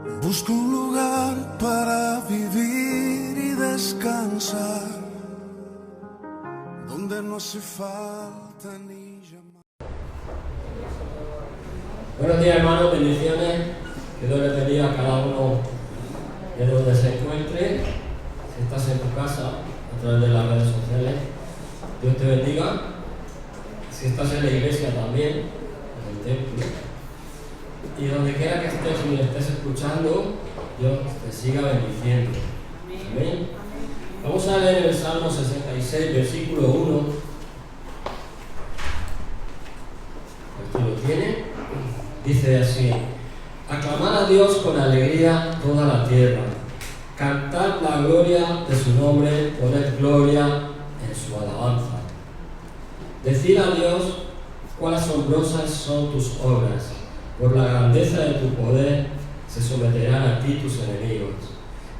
Busco un lugar para vivir y descansar, donde no hace falta ni llamar. Buenos días, hermanos, bendiciones. Que Dios les bendiga a cada uno de donde se encuentre. Si estás en tu casa, a través de las redes sociales, Dios te bendiga. Si estás en la iglesia también, en el templo. Y donde quiera que estés y me estés escuchando, Dios te siga bendiciendo. Amén. Vamos a leer el Salmo 66, versículo 1. Aquí lo tiene. Dice así: aclamad a Dios con alegría toda la tierra. Cantad la gloria de su nombre, poned gloria en su alabanza. Decid a Dios cuán asombrosas son tus obras. Por la grandeza de tu poder se someterán a ti tus enemigos.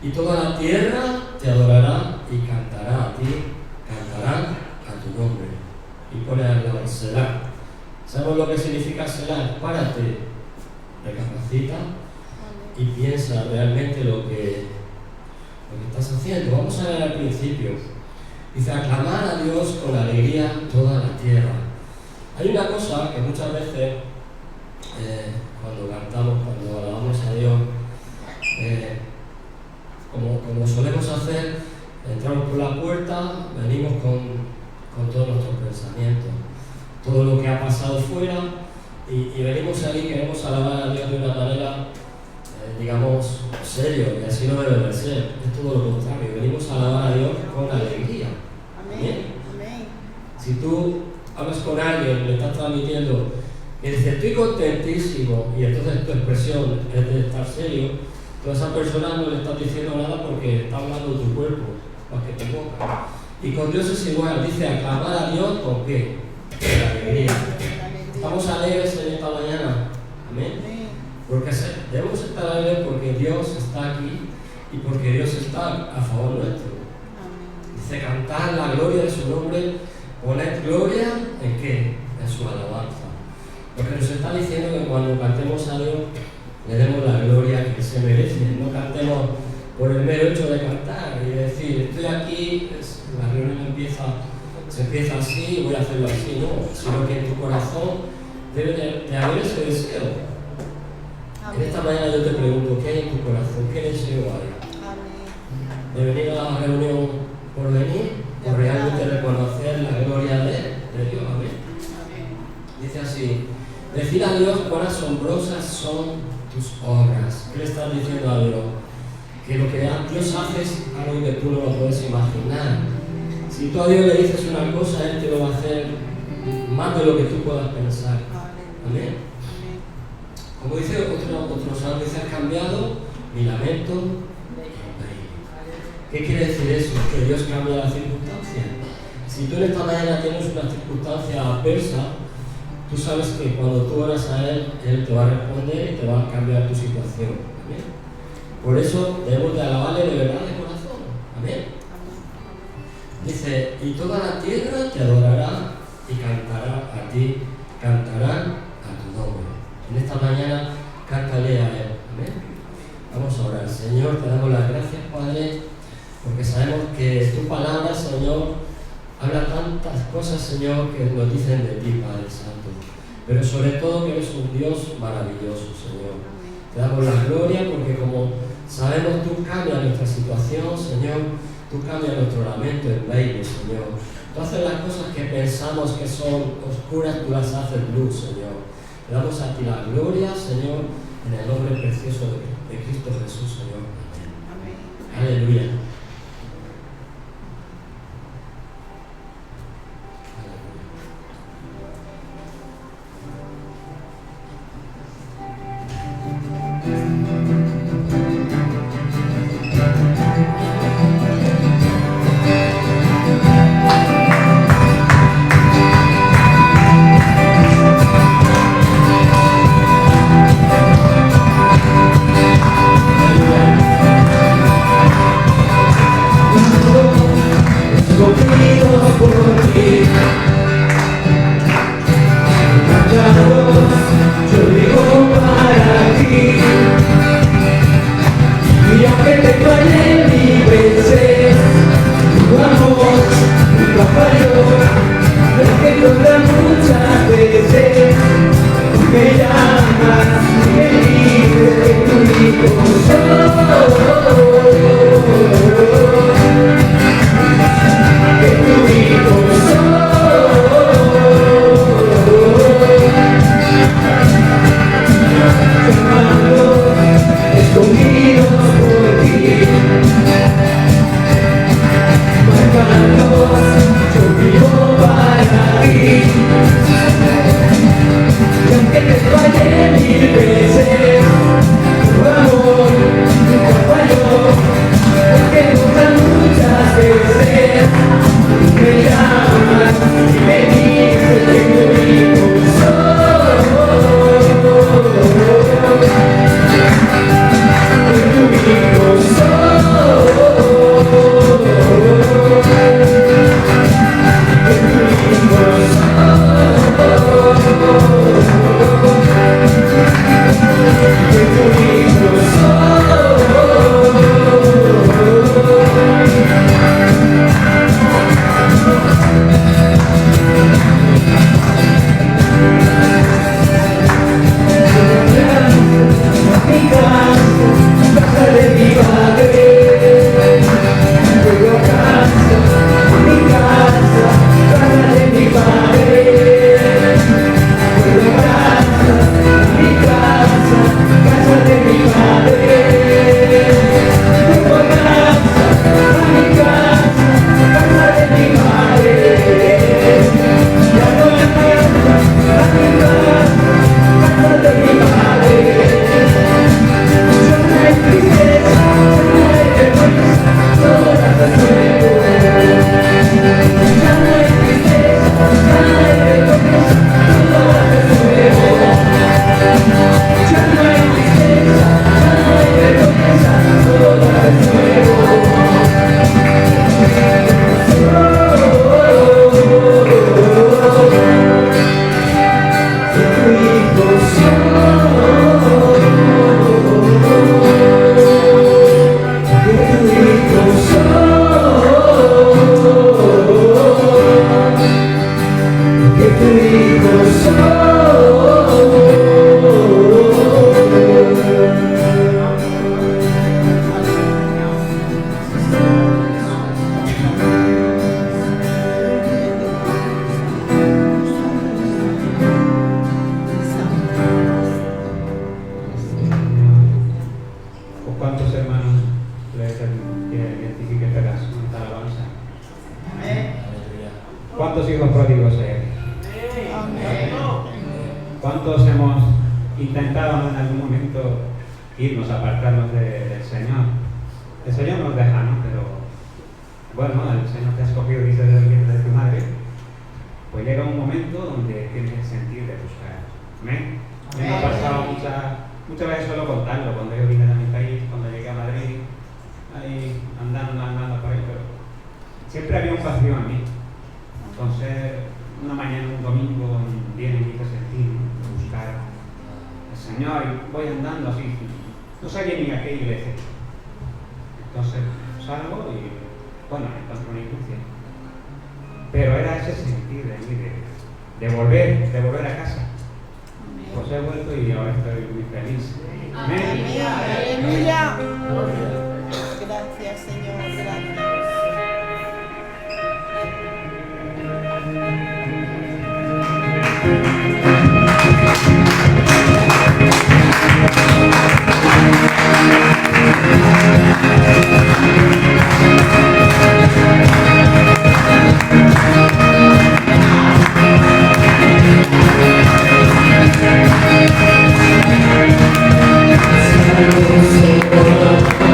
Y toda la tierra te adorará y cantará a ti, cantarán a tu nombre. Y pone al lado Selah. ¿Sabemos lo que significa Selah? Párate, recapacita y piensa realmente lo que estás haciendo. Vamos a ver al principio. Dice: aclamar a Dios con alegría toda la tierra. Hay una cosa que muchas veces cuando cantamos, cuando alabamos a Dios, como solemos hacer, entramos por la puerta, venimos con todos nuestros pensamientos, todo lo que ha pasado fuera, y venimos ahí, queremos alabar a Dios de una manera, digamos, serio, y así no debe de ser, es todo lo contrario, venimos a alabar a Dios con alegría. Amén. Amén. Si tú hablas con alguien, le estás transmitiendo y dice: estoy contentísimo, y entonces tu expresión es de estar serio, tú a esa persona no le estás diciendo nada porque está hablando tu cuerpo, más que tu boca. Y con Dios es igual, dice: aclamar a Dios ¿con qué? Con alegría. Estamos alegres en esta mañana, amén. Porque debemos estar alegres porque Dios está aquí y porque Dios está a favor nuestro. Dice: cantar la gloria de su nombre, poner gloria en qué? En su alabanza. Porque nos está diciendo que cuando cantemos a Dios le demos la gloria que se merece. No cantemos por el mero hecho de cantar y decir: estoy aquí, la reunión se empieza así, voy a hacerlo así. No, sino que en tu corazón debe de haber ese deseo. En esta mañana yo te pregunto: ¿qué hay en tu corazón? ¿Qué deseo hay? ¿De venir a la reunión por venir? ¿O realmente reconocer la gloria de Dios? Amén. Dice así: decid a Dios cuán asombrosas son tus obras. ¿Qué le estás diciendo a Dios? Que lo que Dios hace es algo que tú no lo puedes imaginar. Si tú a Dios le dices una cosa, Él te lo va a hacer más de lo que tú puedas pensar. Amén. Como dice otro salmo, dice: has cambiado mi lamento. ¿Qué quiere decir eso? Que Dios cambia las circunstancias. Si tú en esta mañana tienes una circunstancia adversa, tú sabes que cuando tú oras a Él, Él te va a responder y te va a cambiar tu situación. ¿Amén? Por eso debemos de alabarle de verdad, de corazón. Amén. Dice: y toda la tierra te adorará y cantará a ti, cantarán a tu nombre. En esta mañana, cántale a Él. Amén. Vamos a orar. Señor, te damos las gracias, Padre, porque sabemos que tu palabra, Señor, habla tantas cosas, Señor, que nos dicen de ti, Padre Santo. Pero sobre todo que eres un Dios maravilloso, Señor. Te damos la gloria porque, como sabemos, tú cambias nuestra situación, Señor. Tú cambias nuestro lamento en baile, Señor. Tú haces las cosas que pensamos que son oscuras, tú las haces luz, Señor. Te damos a ti la gloria, Señor, en el nombre precioso de Cristo Jesús, Señor. Amén. Aleluya. intentábamos en algún momento irnos, apartarnos del Señor. El Señor nos deja, ¿no? Pero bueno, el Señor te ha escogido, dice, del vientre de tu madre. Pues llega un momento donde tienes el sentir de buscar. ¿Amén? Me ha pasado muchas veces solo contarlo, cuando yo vine de mi país, cuando llegué a Madrid, ahí andando por ahí, pero siempre había un vacío en mí. Entonces, una mañana, un domingo, viene y me sentir, ¿no? Buscar al Señor, y voy andando así, no sabía ni a qué iglesia. Entonces salgo y, bueno, me encuentro una iglesia. Pero era ese sentir de mí, de volver a casa. Pues he vuelto y ahora estoy muy feliz. Amén. Aleluya. Gracias, Señor. Gracias. Saludos por la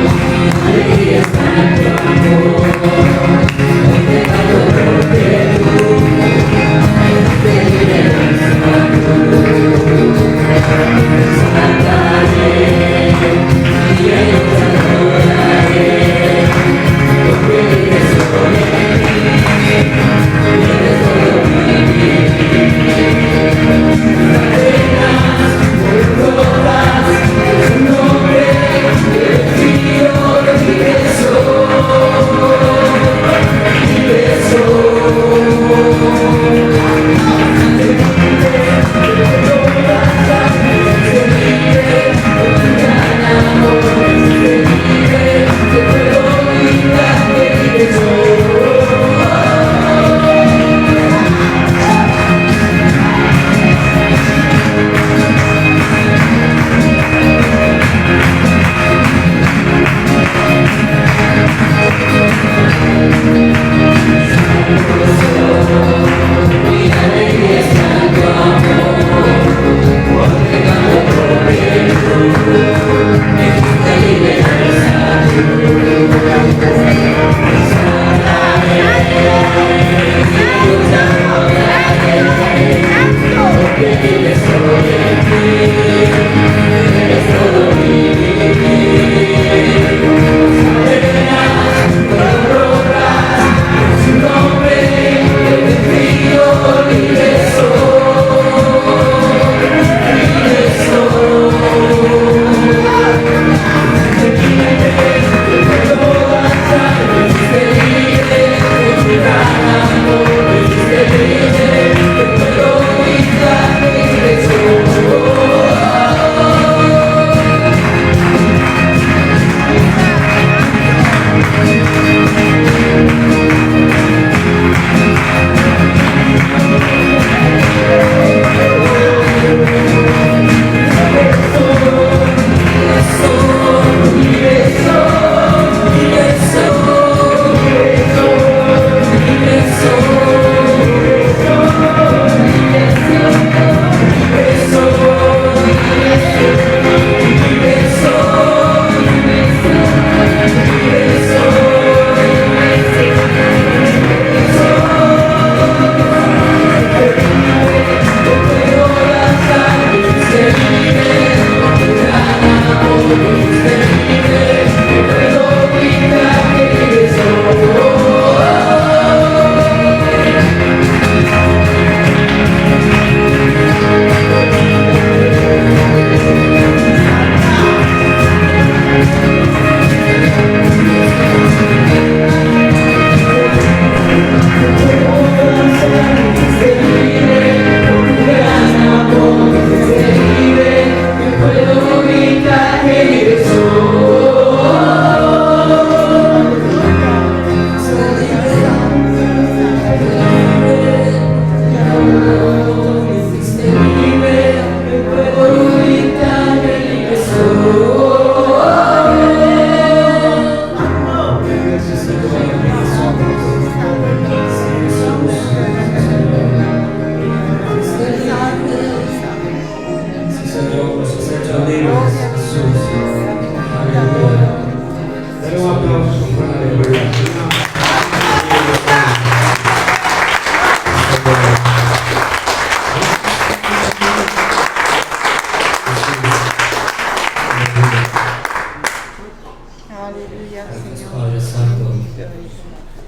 Aleluya, Gracias, Señor. Padre Santo.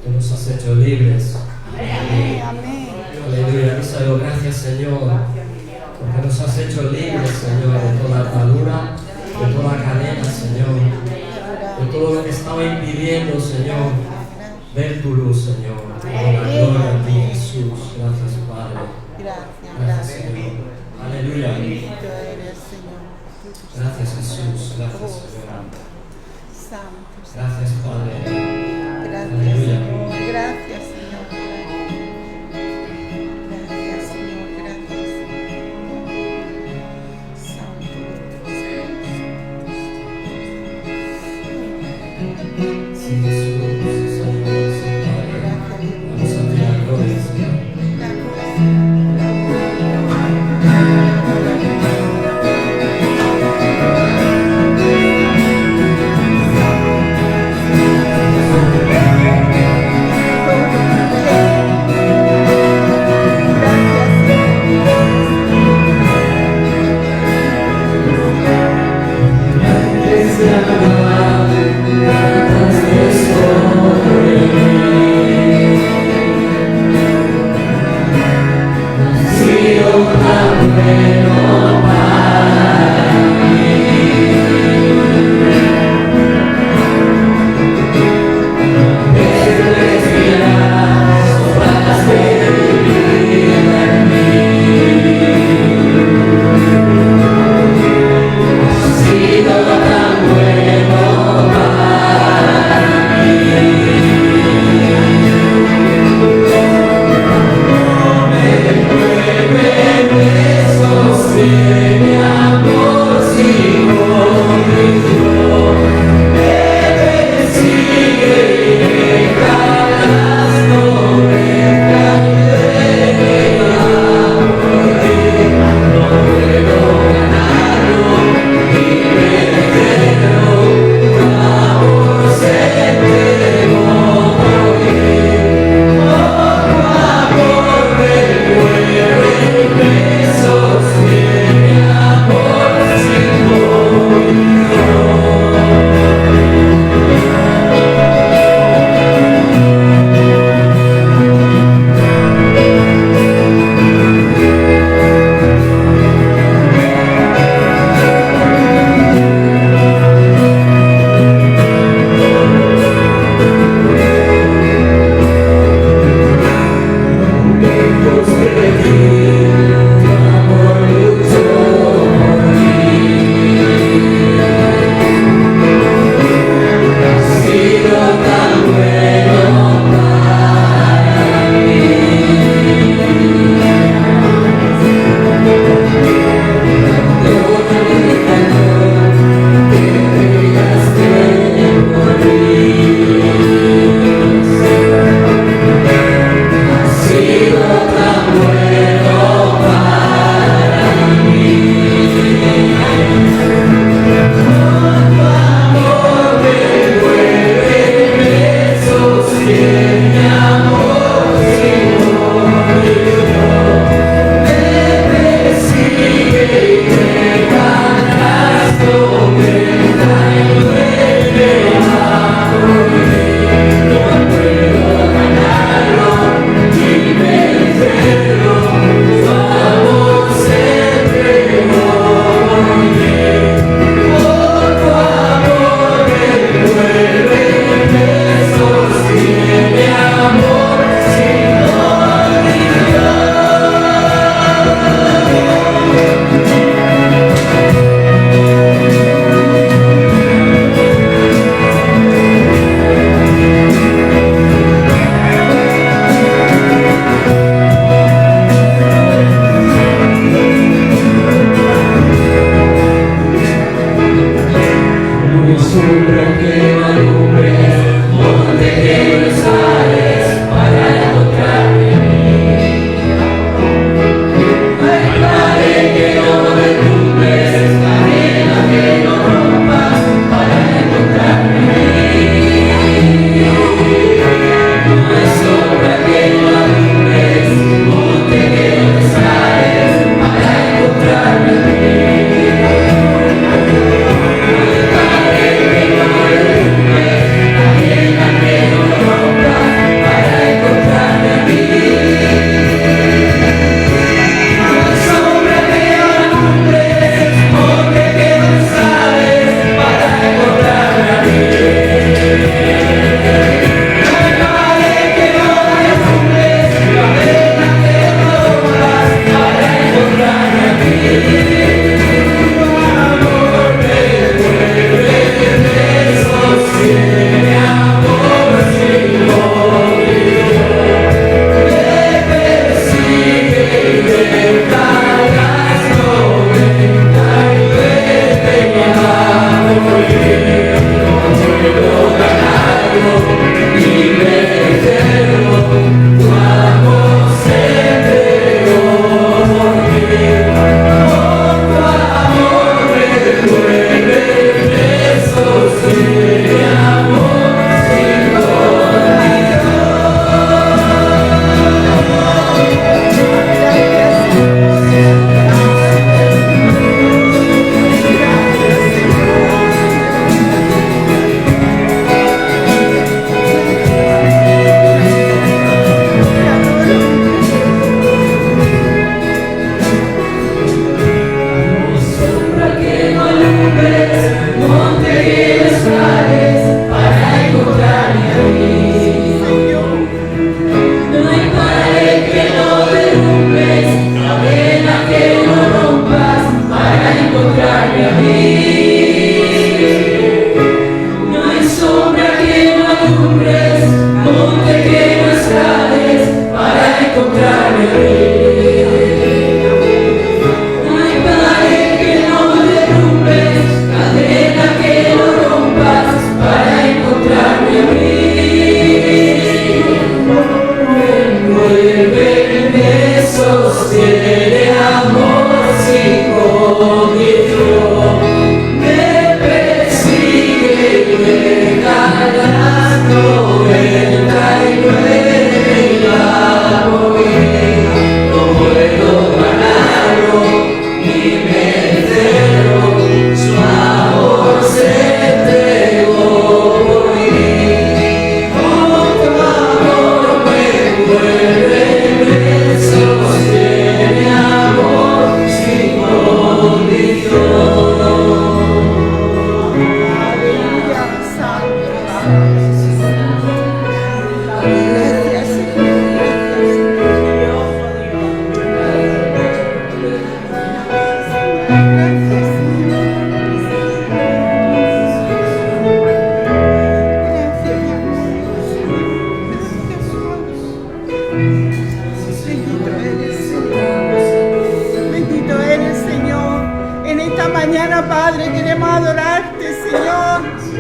Tú nos has hecho libres. Amén, amén. Aleluya. Díselo, gracias, Señor. Porque nos has hecho libres, Señor, de toda atadura, de toda cadena, Señor. De todo lo que estaba impidiendo, Señor, ver tu luz, Señor. La gloria a ti, Jesús. Gracias, Padre. Gracias, Gracias, gracias. Señor. Aleluya. Bendito eres, Señor. Gracias, Jesús. Gracias, Señor. Santo. Gracias, Padre. Gracias, Aleluya. Señor. Gracias, Señor. Gracias, Señor. Gracias. Santo. Sí, Jesús. Sí, Señor. Sí, Padre. Vamos a ti la gloria, Señor.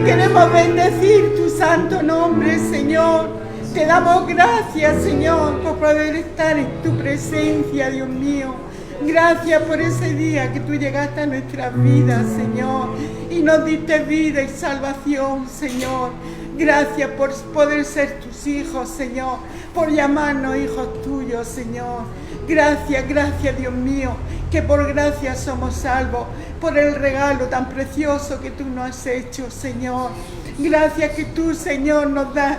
Queremos bendecir tu santo nombre, Señor. Te damos gracias, Señor, por poder estar en tu presencia, Dios mío. Gracias por ese día que tú llegaste a nuestras vidas, Señor, y nos diste vida y salvación, Señor. Gracias por poder ser tus hijos, Señor, por llamarnos hijos tuyos, Señor. Gracias, gracias, Dios mío, que por gracia somos salvos, por el regalo tan precioso que tú nos has hecho, Señor. Gracias que tú, Señor, nos das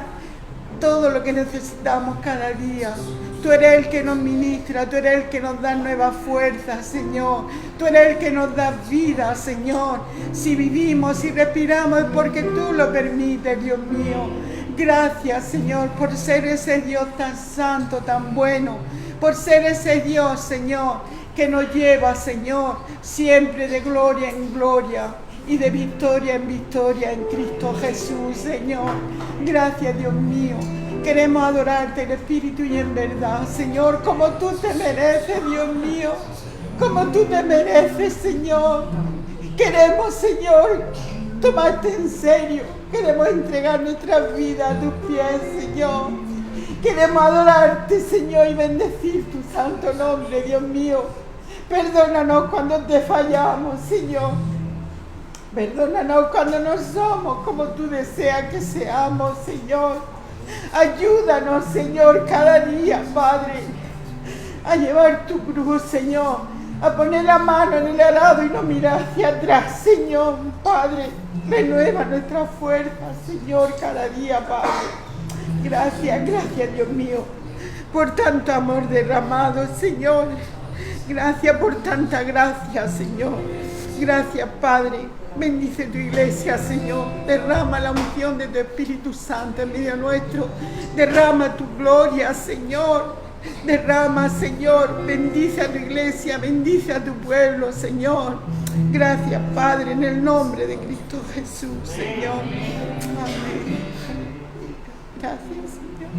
todo lo que necesitamos cada día. Tú eres el que nos ministra, tú eres el que nos da nuevas fuerzas, Señor. Tú eres el que nos da vida, Señor. Si vivimos y respiramos es porque tú lo permites, Dios mío. Gracias, Señor, por ser ese Dios tan santo, tan bueno. Por ser ese Dios, Señor, que nos lleva, Señor, siempre de gloria en gloria y de victoria en victoria en Cristo Jesús, Señor. Gracias, Dios mío. Queremos adorarte en espíritu y en verdad, Señor, como tú te mereces, Dios mío, como tú te mereces, Señor. Queremos, Señor, tomarte en serio. Queremos entregar nuestras vidas a tus pies, Señor. Queremos adorarte, Señor, y bendecir tu santo nombre, Dios mío. Perdónanos cuando te fallamos, Señor. Perdónanos cuando no somos como tú deseas que seamos, Señor. Ayúdanos, Señor, cada día, Padre, a llevar tu cruz, Señor, a poner la mano en el arado y no mirar hacia atrás, Señor. Padre, renueva nuestra fuerza, Señor, cada día, Padre. Gracias, gracias, Dios mío, por tanto amor derramado, Señor. Gracias por tanta gracia, Señor. Gracias, Padre. Bendice tu iglesia, Señor. Derrama la unción de tu Espíritu Santo en medio nuestro. Derrama tu gloria, Señor. Derrama, Señor. Bendice a tu iglesia, bendice a tu pueblo, Señor. Gracias, Padre, en el nombre de Cristo Jesús, Señor. Amén. Gracias, Señor.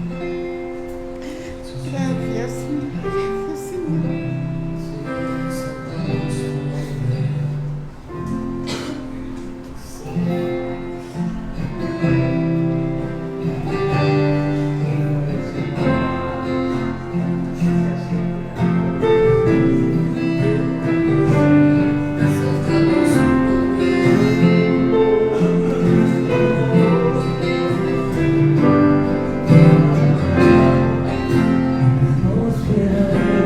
Gracias, Señor. Gracias, Señor. Atmósfera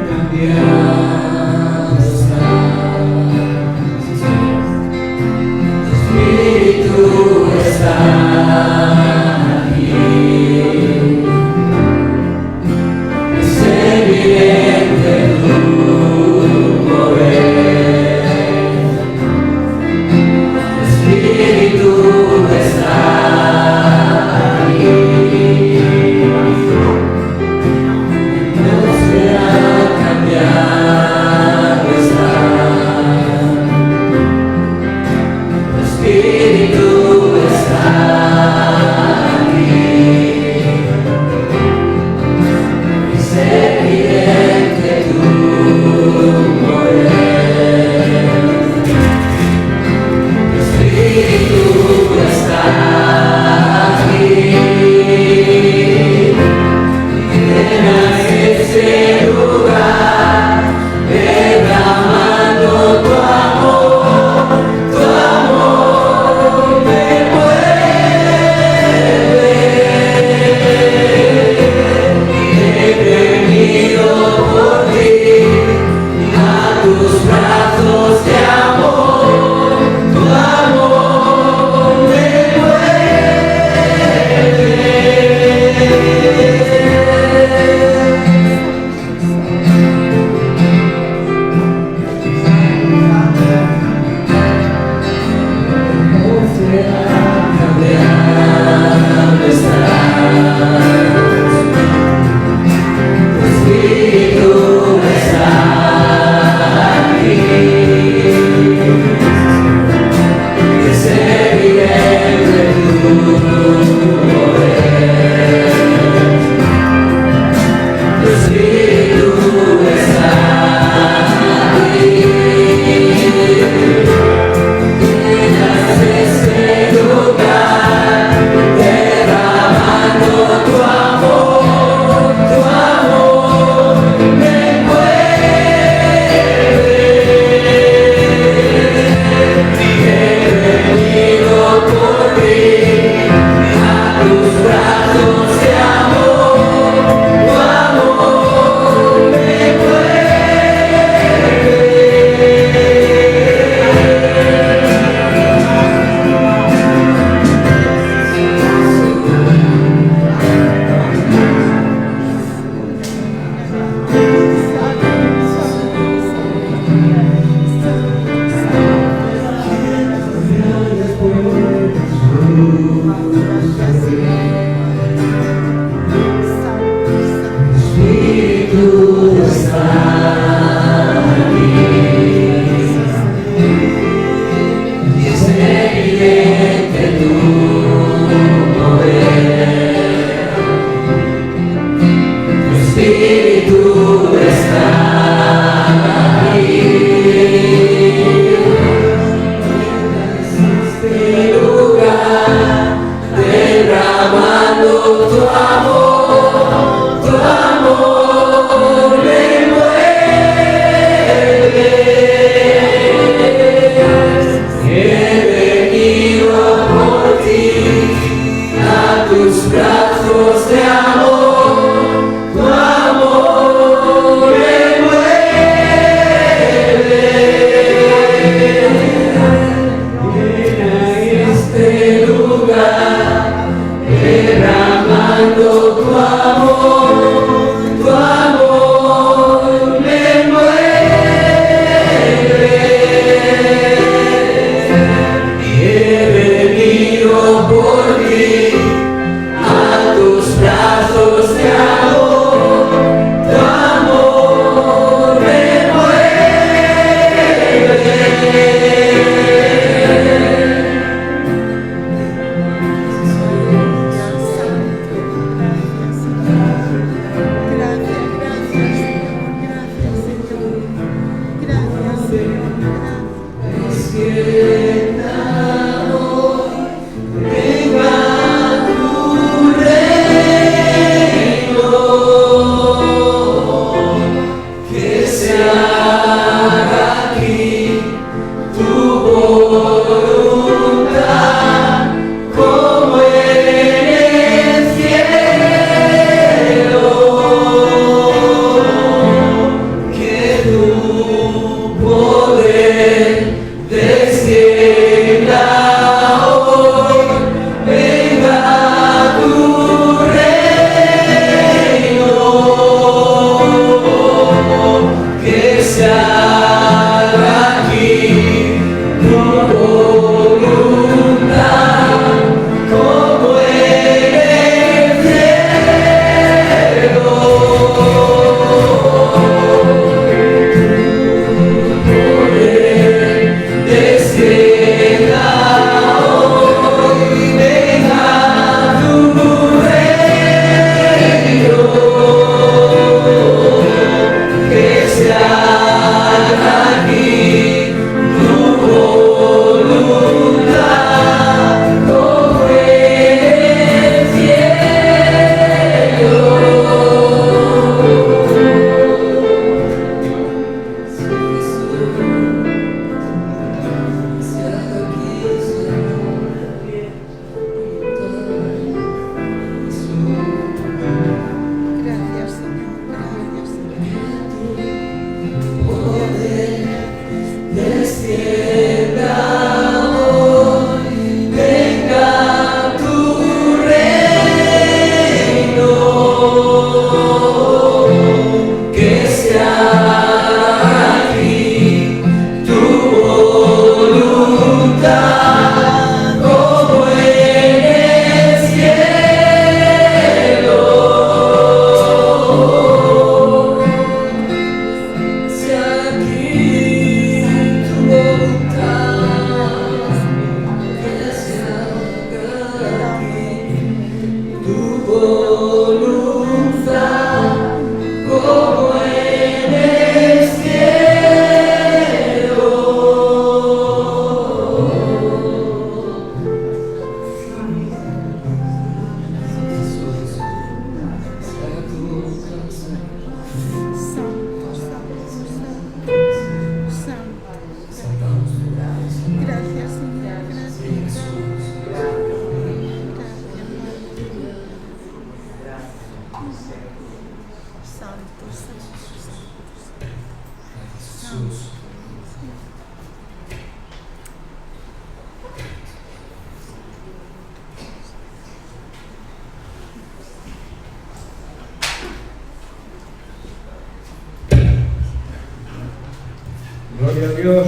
Gloria a Dios.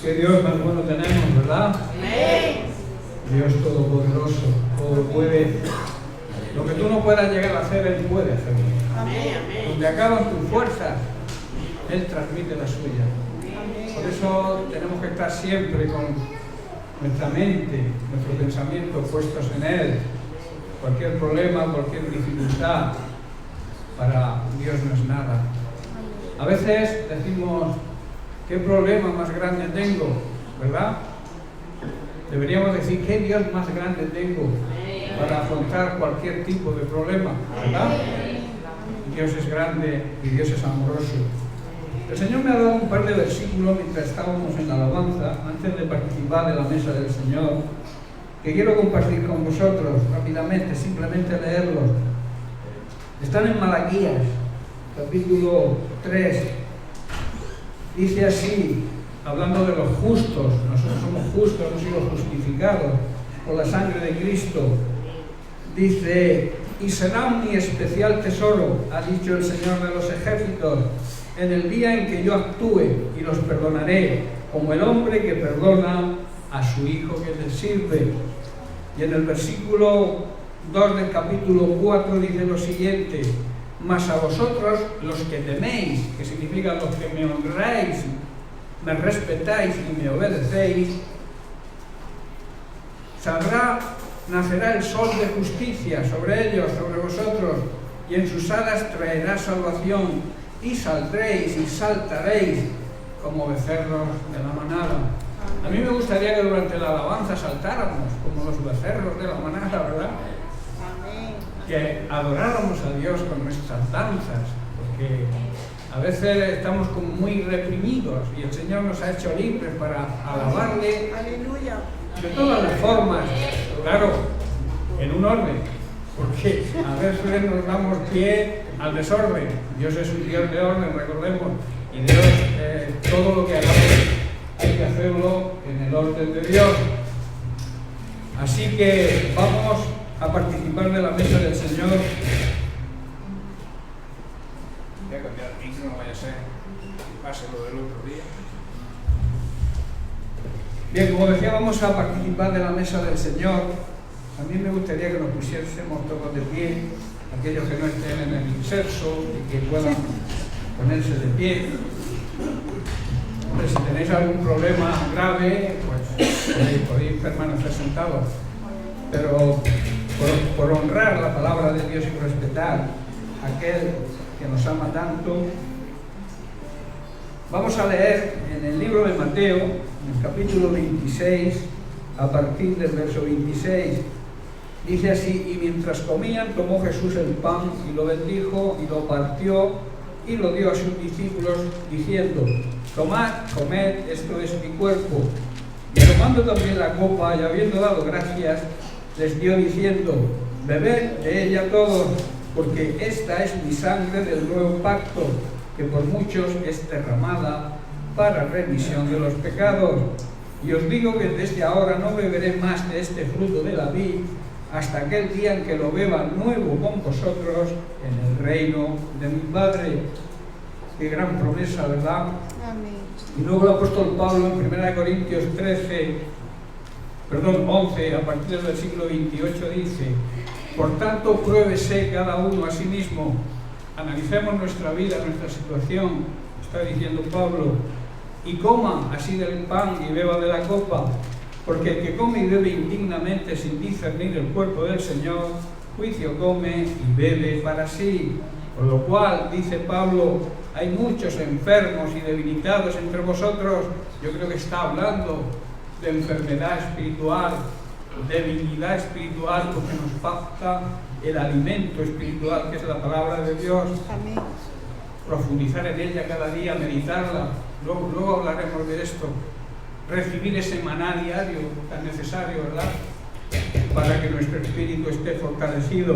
Qué Dios más bueno tenemos, ¿verdad? Dios Todopoderoso, todo puede. Lo que tú no puedas llegar a hacer, Él puede hacerlo. Donde acaban tus fuerzas, Él transmite la suya. Por eso tenemos que estar siempre con nuestra mente, nuestro pensamiento puestos en Él. Cualquier problema, cualquier dificultad, para Dios no es nada. A veces decimos, ¿qué problema más grande tengo? ¿Verdad? Deberíamos decir, ¿qué Dios más grande tengo? para afrontar cualquier tipo de problema, ¿verdad? Dios es grande y Dios es amoroso. El Señor me ha dado un par de versículos mientras estábamos en la alabanza, antes de participar de la mesa del Señor, que quiero compartir con vosotros rápidamente, simplemente leerlos. Están en Malaquías, capítulo 3. Dice así, hablando de los justos: nosotros somos justos, hemos sido justificados por la sangre de Cristo. Dice: y serán mi especial tesoro, ha dicho el Señor de los ejércitos, en el día en que yo actúe, y los perdonaré, como el hombre que perdona a su hijo que le sirve. Y en el versículo 2 del capítulo 4 dice lo siguiente: mas a vosotros, los que teméis, que significa los que me honráis, me respetáis y me obedecéis, nacerá el sol de justicia sobre ellos, sobre vosotros, y en sus alas traerá salvación, y saldréis y saltaréis como becerros de la manada. A mí me gustaría que durante la alabanza saltáramos como los becerros de la manada, ¿verdad? Que adoráramos a Dios con nuestras danzas, porque a veces estamos como muy reprimidos y el Señor nos ha hecho libres para alabarle. Aleluya. De todas las formas, claro, en un orden, porque a veces nos damos pie al desorden. Dios es un Dios de orden, recordemos, y Dios, todo lo que hagamos hay que hacerlo en el orden de Dios. Así que vamos a participar de la mesa del Señor. Voy a cambiar el micro, no vaya a ser que pase lo del otro día. Bien, como decía, vamos a participar de la mesa del Señor. A mí me gustaría que nos pusiésemos todos de pie, aquellos que no estén en el inserso y que puedan ponerse de pie. Hombre, si tenéis algún problema grave, pues podéis permanecer sentados. Pero por honrar la palabra de Dios y respetar a aquel que nos ama tanto, vamos a leer en el libro de Mateo, en el capítulo 26, a partir del verso 26. Dice así: y mientras comían, tomó Jesús el pan y lo bendijo y lo partió y lo dio a sus discípulos, diciendo: tomad, comed, esto es mi cuerpo. Y tomando también la copa y habiendo dado gracias, les dio diciendo: bebed de ella todos, porque esta es mi sangre del nuevo pacto, que por muchos es derramada para remisión de los pecados. Y os digo que desde ahora no beberé más de este fruto de la vid, hasta aquel día en que lo beba nuevo con vosotros en el reino de mi Padre. Qué gran promesa, ¿verdad? Amén. Y luego el apóstol Pablo en 1 Corintios 11, a partir del versículo 28 dice: por tanto, pruébese cada uno a sí mismo, analicemos nuestra vida, nuestra situación, está diciendo Pablo, y coma así del pan y beba de la copa, porque el que come y bebe indignamente sin discernir el cuerpo del Señor, juicio come y bebe para sí. Por lo cual, dice Pablo, hay muchos enfermos y debilitados entre vosotros. Yo creo que está hablando de enfermedad espiritual, debilidad espiritual, porque nos falta el alimento espiritual, que es la palabra de Dios. Amén. Profundizar en ella cada día, meditarla. Luego hablaremos de esto. Recibir ese maná diario tan necesario, ¿verdad? Para que nuestro espíritu esté fortalecido.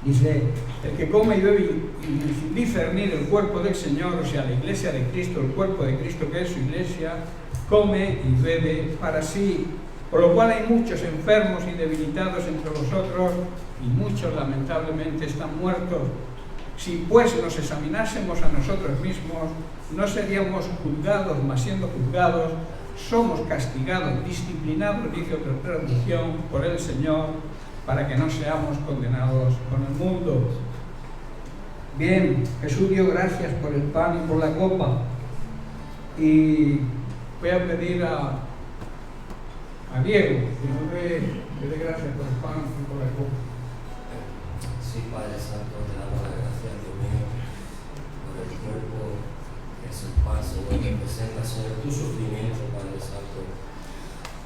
Dice: el que come y bebe y sin discernir el cuerpo del Señor, o sea, la iglesia de Cristo, el cuerpo de Cristo que es su iglesia, come y bebe para sí. Por lo cual hay muchos enfermos y debilitados entre vosotros, y muchos lamentablemente están muertos. Si pues nos examinásemos a nosotros mismos, no seríamos juzgados, mas siendo juzgados, somos castigados, disciplinados, dice otra traducción, por el Señor, para que no seamos condenados con el mundo. Bien, Jesús dio gracias por el pan y por la copa. Y voy a pedir a Diego que nos dé gracias por el pan y por la copa. Sí, Padre Santo, te damos las gracias, Dios mío, por el cuerpo que es el pan, Señor, que presenta, Señor, tu sufrimiento, Padre Santo.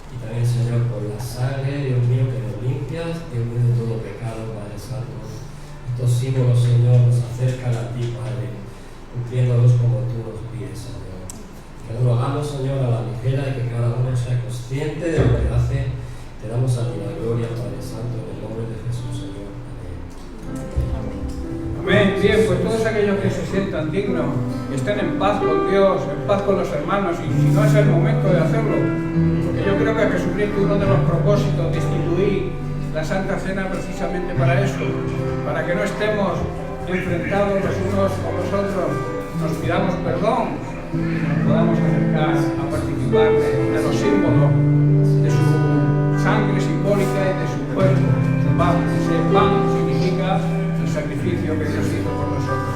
Y también, Señor, por la sangre, Dios mío, que nos limpias, Dios discípulos, Señor, nos acercan a ti, Padre, cumpliéndolos como tú nos pides, Señor. Que no lo hagamos, Señor, a la ligera y que cada uno sea consciente de lo que hace. Te damos a ti la gloria, Padre Santo, en el nombre de Jesús, Señor. Amén. Bien, pues todos aquellos que se sientan dignos, que estén en paz con Dios, en paz con los hermanos, y si no es el momento de hacerlo, porque yo creo que Jesucristo, uno de los propósitos de instituir la Santa Cena precisamente para eso, para que no estemos enfrentados los unos con los otros, nos pidamos perdón y nos podamos acercar a participar de los símbolos de su sangre simbólica y de su cuerpo, su pan. Ese pan significa el sacrificio que Dios hizo por nosotros.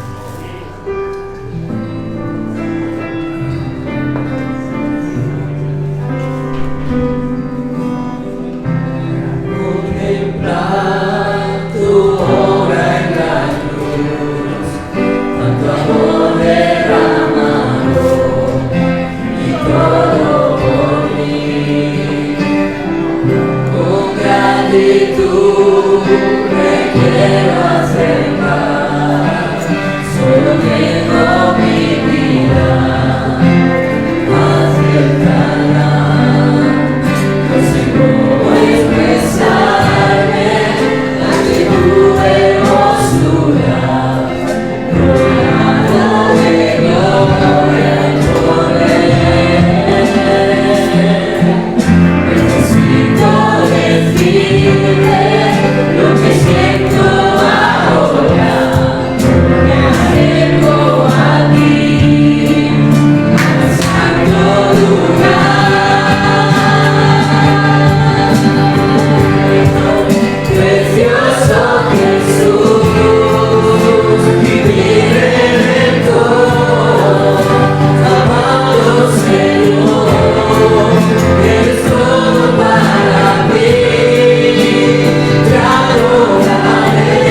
Contemplar tu obra en la cruz, tanto amor derramado y todo por mí. Con gratitud me quiero acercar, solo tengo mi vida, acercarla, no sé cómo expresarme, actitud, hermosura, rodeado de gloria y poder. Necesito decirte lo que siento ahora, me acerco a ti, al santo lugar. Precioso Jesús, mi Redentor, amado Señor, eres todo para mí. Te adoraré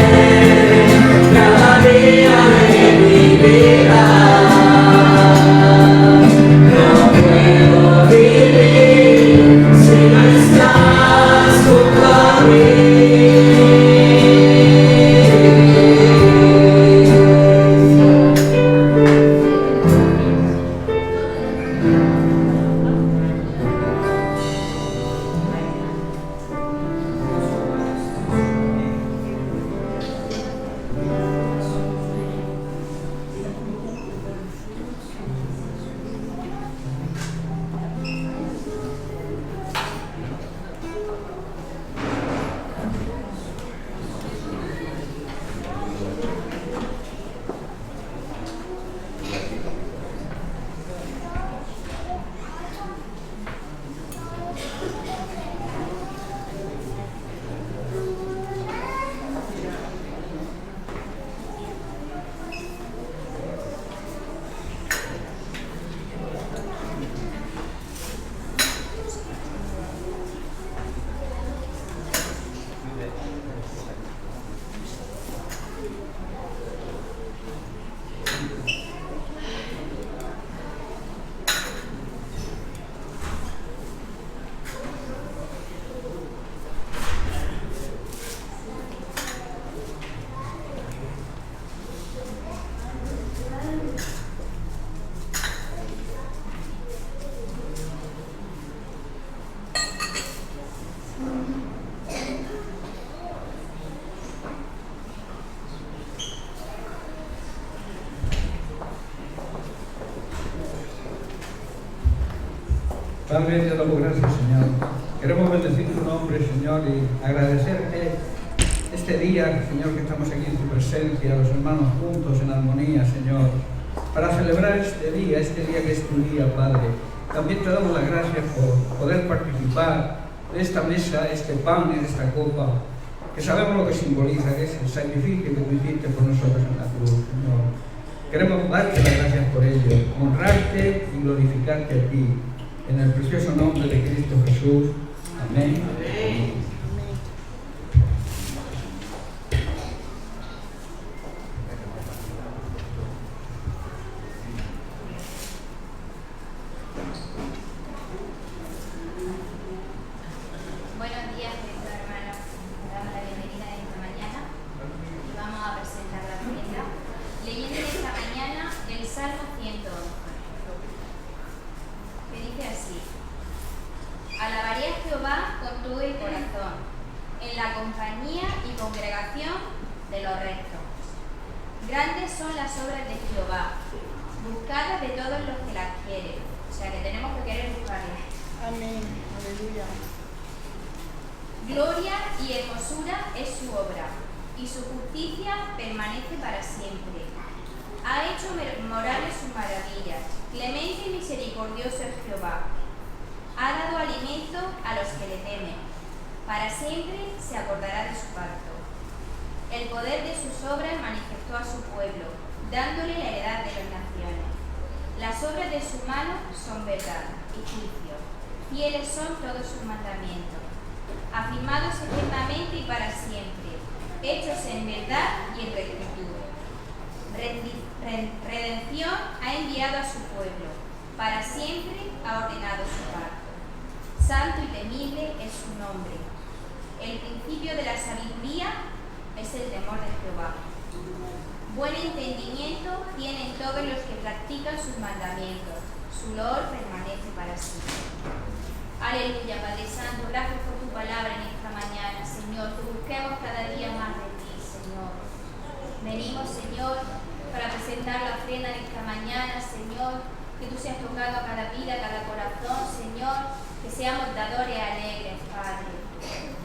cada día de mi vida. No puedo vivir si no estás junto a mí. Padre, te damos gracias, Señor. Queremos bendecir tu nombre, Señor, y agradecerte este día, Señor, que estamos aquí en tu presencia, los hermanos juntos en armonía, Señor, para celebrar este día que es tu día, Padre. También te damos las gracias por poder participar de esta mesa, este pan y de esta copa, que sabemos lo que simboliza, que es el sacrificio que tú hiciste por nosotros en la cruz, Señor. Queremos darte las gracias por ello, honrarte y glorificarte a ti. En el precioso nombre de Cristo Jesús. Amén. Amén. Buenos días, queridos hermanos. Le damos la bienvenida esta mañana y vamos a presentar en la compañía y congregación de los rectos. Grandes son las obras de Jehová, buscadas de todos los que las quieren. O sea que tenemos que querer buscarlas. Amén. Aleluya. Gloria y hermosura es su obra, y su justicia permanece para siempre. Ha hecho memorables sus maravillas. Clemente y misericordioso es Jehová. Ha dado alimento a los que le temen. Para siempre se acordará de su pacto. El poder de sus obras manifestó a su pueblo, dándole la heredad de las naciones. Las obras de su mano son verdad y juicio. Fieles son todos sus mandamientos. Afirmados eternamente y para siempre, hechos en verdad y en rectitud. Redención ha enviado a su pueblo, para siempre ha ordenado su pacto. Santo y temible es su nombre. El principio de la sabiduría es el temor de Jehová. Buen entendimiento tienen todos los que practican sus mandamientos. Su loor permanece para siempre. Aleluya, Padre Santo, gracias por tu palabra en esta mañana, Señor, que busquemos cada día más de ti, Señor. Venimos, Señor, para presentar la ofrenda en esta mañana, Señor, que tú seas tocado a cada vida, a cada corazón, Señor, que seamos dadores alegres, Padre.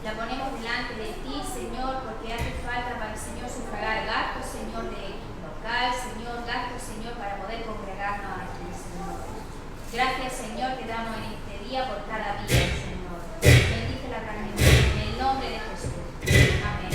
La ponemos delante de ti, Señor, porque hace falta para el Señor sufragar gastos, Señor, de local, Señor, gastos, Señor, para poder congregarnos aquí, Señor. Gracias, Señor, te damos en este día por cada vida, Señor. Bendice la carne en el nombre de Jesús. Amén.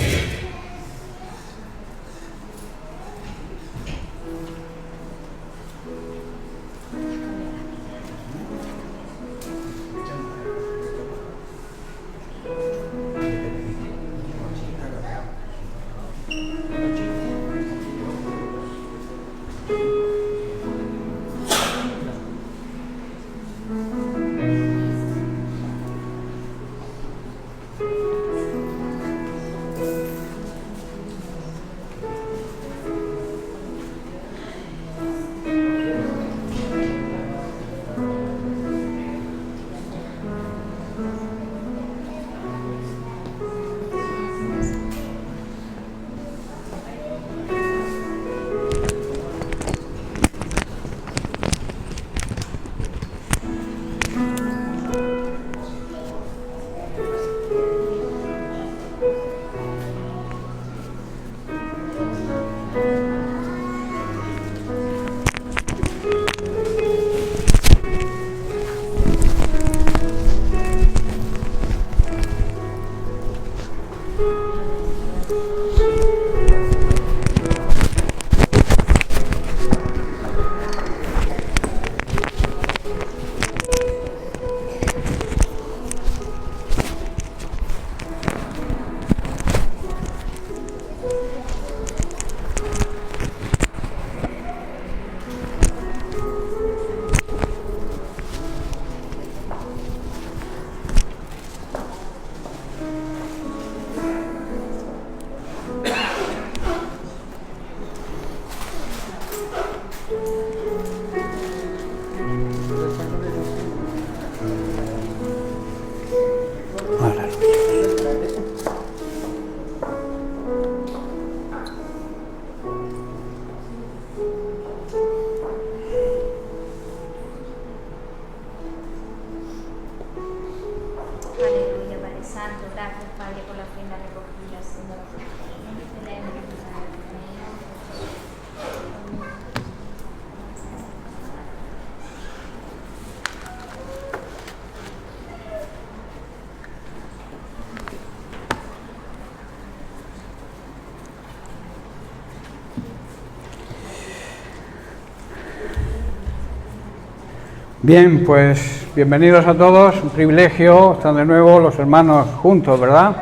Bien, pues bienvenidos a todos, un privilegio estar de nuevo los hermanos juntos, ¿verdad?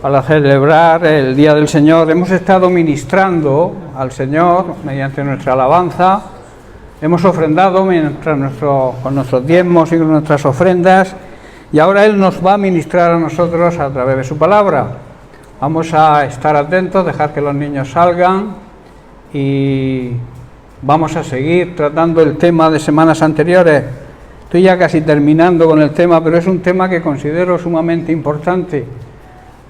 Para celebrar el Día del Señor. Hemos estado ministrando al Señor mediante nuestra alabanza, hemos ofrendado con nuestros diezmos y con nuestras ofrendas, y ahora Él nos va a ministrar a nosotros a través de su palabra. Vamos a estar atentos, dejar que los niños salgan y vamos a seguir tratando el tema de semanas anteriores. Estoy ya casi terminando con el tema, pero es un tema que considero sumamente importante.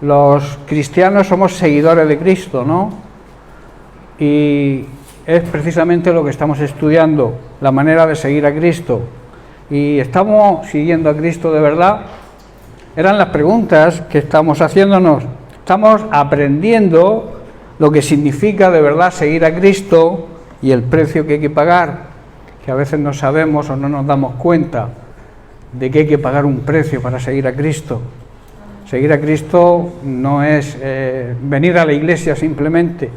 los cristianos somos seguidores de Cristo, ¿no? Y es precisamente lo que estamos estudiando, la manera de seguir a Cristo. ¿Y estamos siguiendo a Cristo de verdad? Eran las preguntas que estamos haciéndonos. Estamos aprendiendo lo que significa de verdad seguir a Cristo y el precio que hay que pagar, que a veces no sabemos o no nos damos cuenta de que hay que pagar un precio para seguir a Cristo. Seguir a Cristo no es venir a la iglesia simplemente.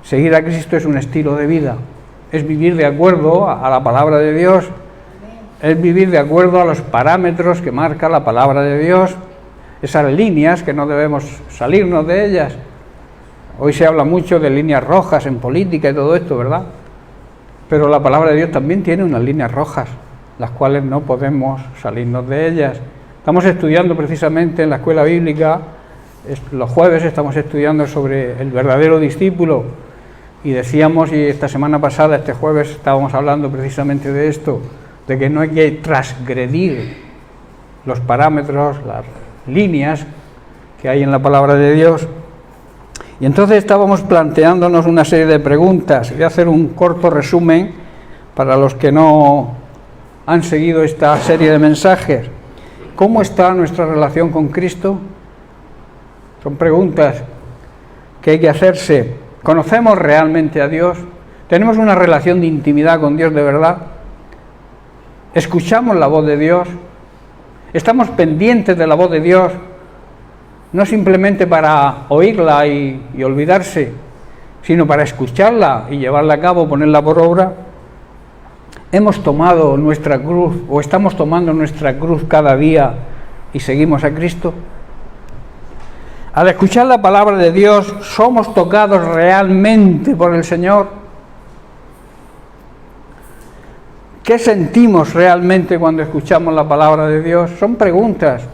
Seguir a Cristo es un estilo de vida, es vivir de acuerdo a la palabra de Dios, es vivir de acuerdo a los parámetros que marca la palabra de Dios, esas líneas que no debemos salirnos de ellas. Hoy se habla mucho de líneas rojas en política y todo esto, ¿verdad? Pero la palabra de Dios también tiene unas líneas rojas, las cuales no podemos salirnos de ellas. Estamos estudiando precisamente en la escuela bíblica, los jueves estamos estudiando sobre el verdadero discípulo, y decíamos, y esta semana pasada, este jueves, estábamos hablando precisamente de esto, de que no hay que transgredir los parámetros, las líneas que hay en la palabra de Dios. Y entonces estábamos planteándonos una serie de preguntas. Voy a hacer un corto resumen para los que no han seguido esta serie de mensajes. ¿Cómo está nuestra relación con Cristo? Son preguntas que hay que hacerse. ¿Conocemos realmente a Dios? ¿Tenemos una relación de intimidad con Dios de verdad? ¿Escuchamos la voz de Dios? ¿Estamos pendientes de la voz de Dios? No simplemente para oírla y olvidarse, sino para escucharla y llevarla a cabo, ponerla por obra. ¿Hemos tomado nuestra cruz o estamos tomando nuestra cruz cada día y seguimos a Cristo? Al escuchar la palabra de Dios, ¿somos tocados realmente por el Señor? ¿Qué sentimos realmente cuando escuchamos la palabra de Dios? Son preguntas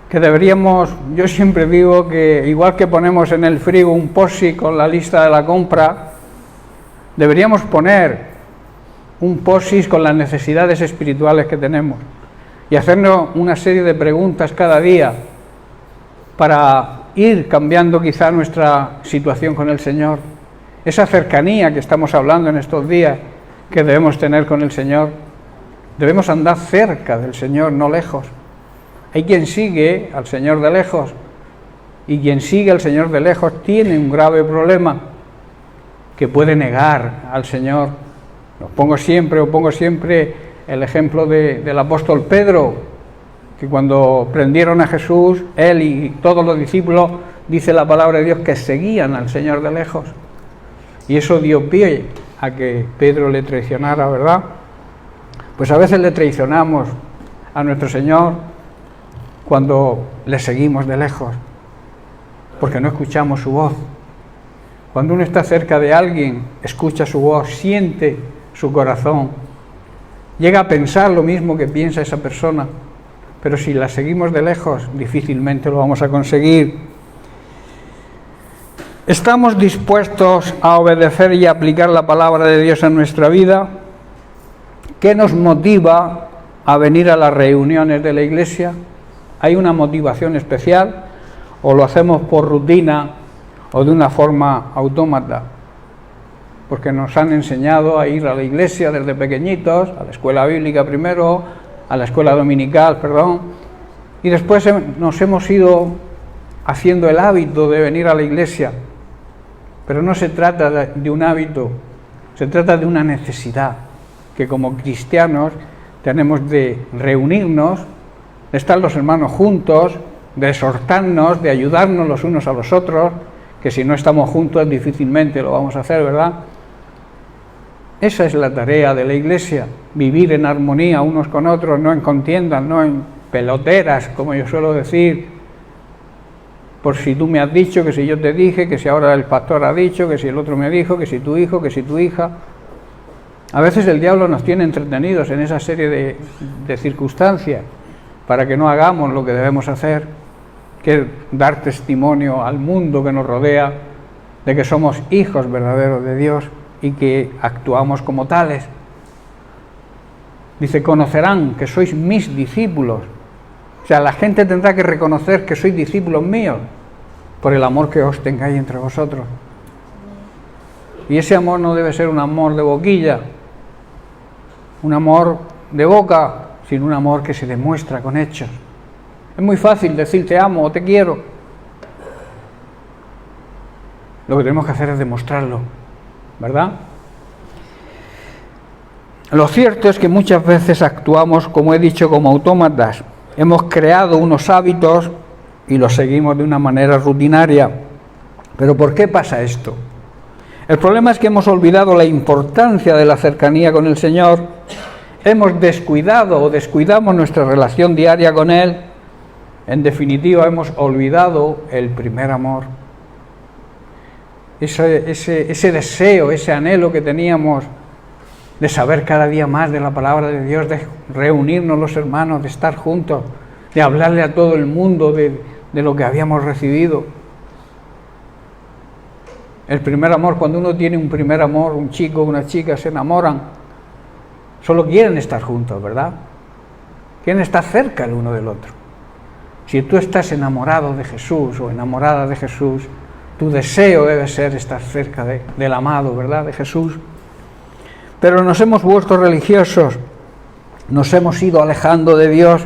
que deberíamos, yo siempre digo que igual que ponemos en el frigo un post-it con la lista de la compra, deberíamos poner un post-it con las necesidades espirituales que tenemos y hacernos una serie de preguntas cada día para ir cambiando quizá nuestra situación con el Señor. Esa cercanía que estamos hablando en estos días que debemos tener con el Señor, debemos andar cerca del Señor, no lejos. Hay quien sigue al Señor de lejos, y quien sigue al Señor de lejos tiene un grave problema, que puede negar al Señor. Pongo siempre el ejemplo del apóstol Pedro, que cuando prendieron a Jesús, él y todos los discípulos, dice la palabra de Dios, que seguían al Señor de lejos. Y eso dio pie a que Pedro le traicionara, ¿verdad? Pues a veces le traicionamos a nuestro Señor cuando le seguimos de lejos, porque no escuchamos su voz. Cuando uno está cerca de alguien, escucha su voz, siente su corazón, llega a pensar lo mismo que piensa esa persona, pero si la seguimos de lejos, difícilmente lo vamos a conseguir. ¿Estamos dispuestos a obedecer y aplicar la palabra de Dios en nuestra vida? ¿Qué nos motiva a venir a las reuniones de la iglesia? ¿Hay una motivación especial o lo hacemos por rutina o de una forma autómata? Porque nos han enseñado a ir a la iglesia desde pequeñitos, a la escuela bíblica primero, a la escuela dominical, y después nos hemos ido haciendo el hábito de venir a la iglesia. Pero no se trata de un hábito, se trata de una necesidad que como cristianos tenemos de reunirnos, de estar los hermanos juntos, de exhortarnos, de ayudarnos los unos a los otros, que si no estamos juntos difícilmente lo vamos a hacer, ¿verdad? Esa es la tarea de la iglesia, vivir en armonía unos con otros, no en contiendas, no en peloteras, como yo suelo decir, por si tú me has dicho, que si yo te dije, que si ahora el pastor ha dicho, que si el otro me dijo, que si tu hijo, que si tu hija. A veces el diablo nos tiene entretenidos en esa serie de circunstancias para que no hagamos lo que debemos hacer, que es dar testimonio al mundo que nos rodea de que somos hijos verdaderos de Dios y que actuamos como tales. Dice, conocerán que sois mis discípulos O sea, la gente tendrá que reconocer que sois discípulos míos por el amor que os tengáis entre vosotros. Y ese amor no debe ser un amor de boquilla, un amor de boca, sino un amor que se demuestra con hechos. Es muy fácil decir te amo o te quiero. Lo que tenemos que hacer es demostrarlo, ¿verdad? Lo cierto es que muchas veces actuamos, como he dicho, como autómatas. Hemos creado unos hábitos y los seguimos de una manera rutinaria. ¿Pero por qué pasa esto? El problema es que hemos olvidado la importancia de la cercanía con el Señor, hemos descuidado o descuidamos nuestra relación diaria con Él. En definitiva, hemos olvidado el primer amor. Ese deseo, ese anhelo que teníamos de saber cada día más de la palabra de Dios, de reunirnos los hermanos, de estar juntos, de hablarle a todo el mundo de lo que habíamos recibido. El primer amor, cuando uno tiene un primer amor, un chico, una chica se enamoran, solo quieren estar juntos, ¿verdad? Quieren estar cerca el uno del otro. Si tú estás enamorado de Jesús o enamorada de Jesús, tu deseo debe ser estar cerca del amado, ¿verdad?, de Jesús. Pero nos hemos vuelto religiosos, nos hemos ido alejando de Dios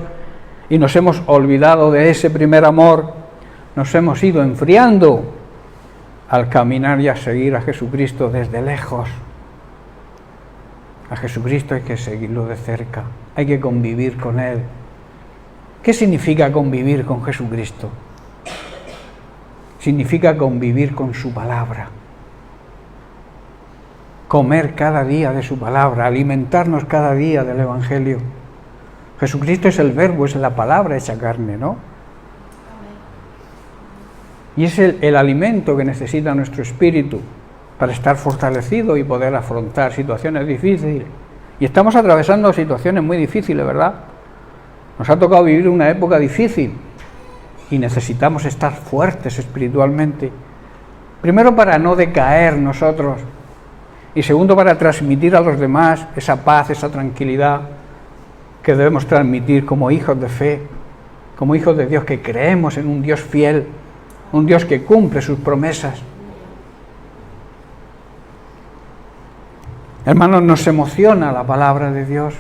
y nos hemos olvidado de ese primer amor, nos hemos ido enfriando al caminar y a seguir a Jesucristo desde lejos. A Jesucristo hay que seguirlo de cerca, hay que convivir con Él. ¿Qué significa convivir con Jesucristo? Significa convivir con su palabra, comer cada día de su palabra, alimentarnos cada día del Evangelio. Jesucristo es el verbo, es la palabra hecha carne, ¿no? Y es el alimento que necesita nuestro espíritu para estar fortalecido y poder afrontar situaciones difíciles. Y estamos atravesando situaciones muy difíciles, ¿verdad? Nos ha tocado vivir una época difícil y necesitamos estar fuertes espiritualmente. Primero, para no decaer nosotros, y segundo, para transmitir a los demás esa paz, esa tranquilidad que debemos transmitir como hijos de fe, como hijos de Dios, que creemos en un Dios fiel, un Dios que cumple sus promesas. Hermanos, nos emociona la palabra de Dios,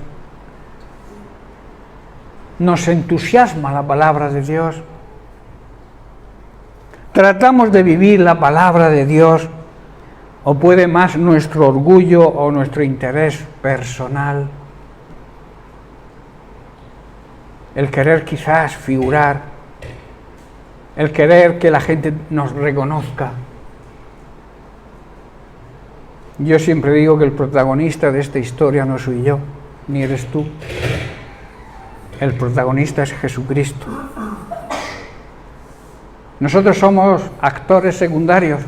nos entusiasma la palabra de Dios. Tratamos de vivir la palabra de Dios, o puede más nuestro orgullo o nuestro interés personal, el querer quizás figurar, el querer que la gente nos reconozca. Yo siempre digo que el protagonista de esta historia no soy yo, ni eres tú. El protagonista es Jesucristo. Nosotros somos actores secundarios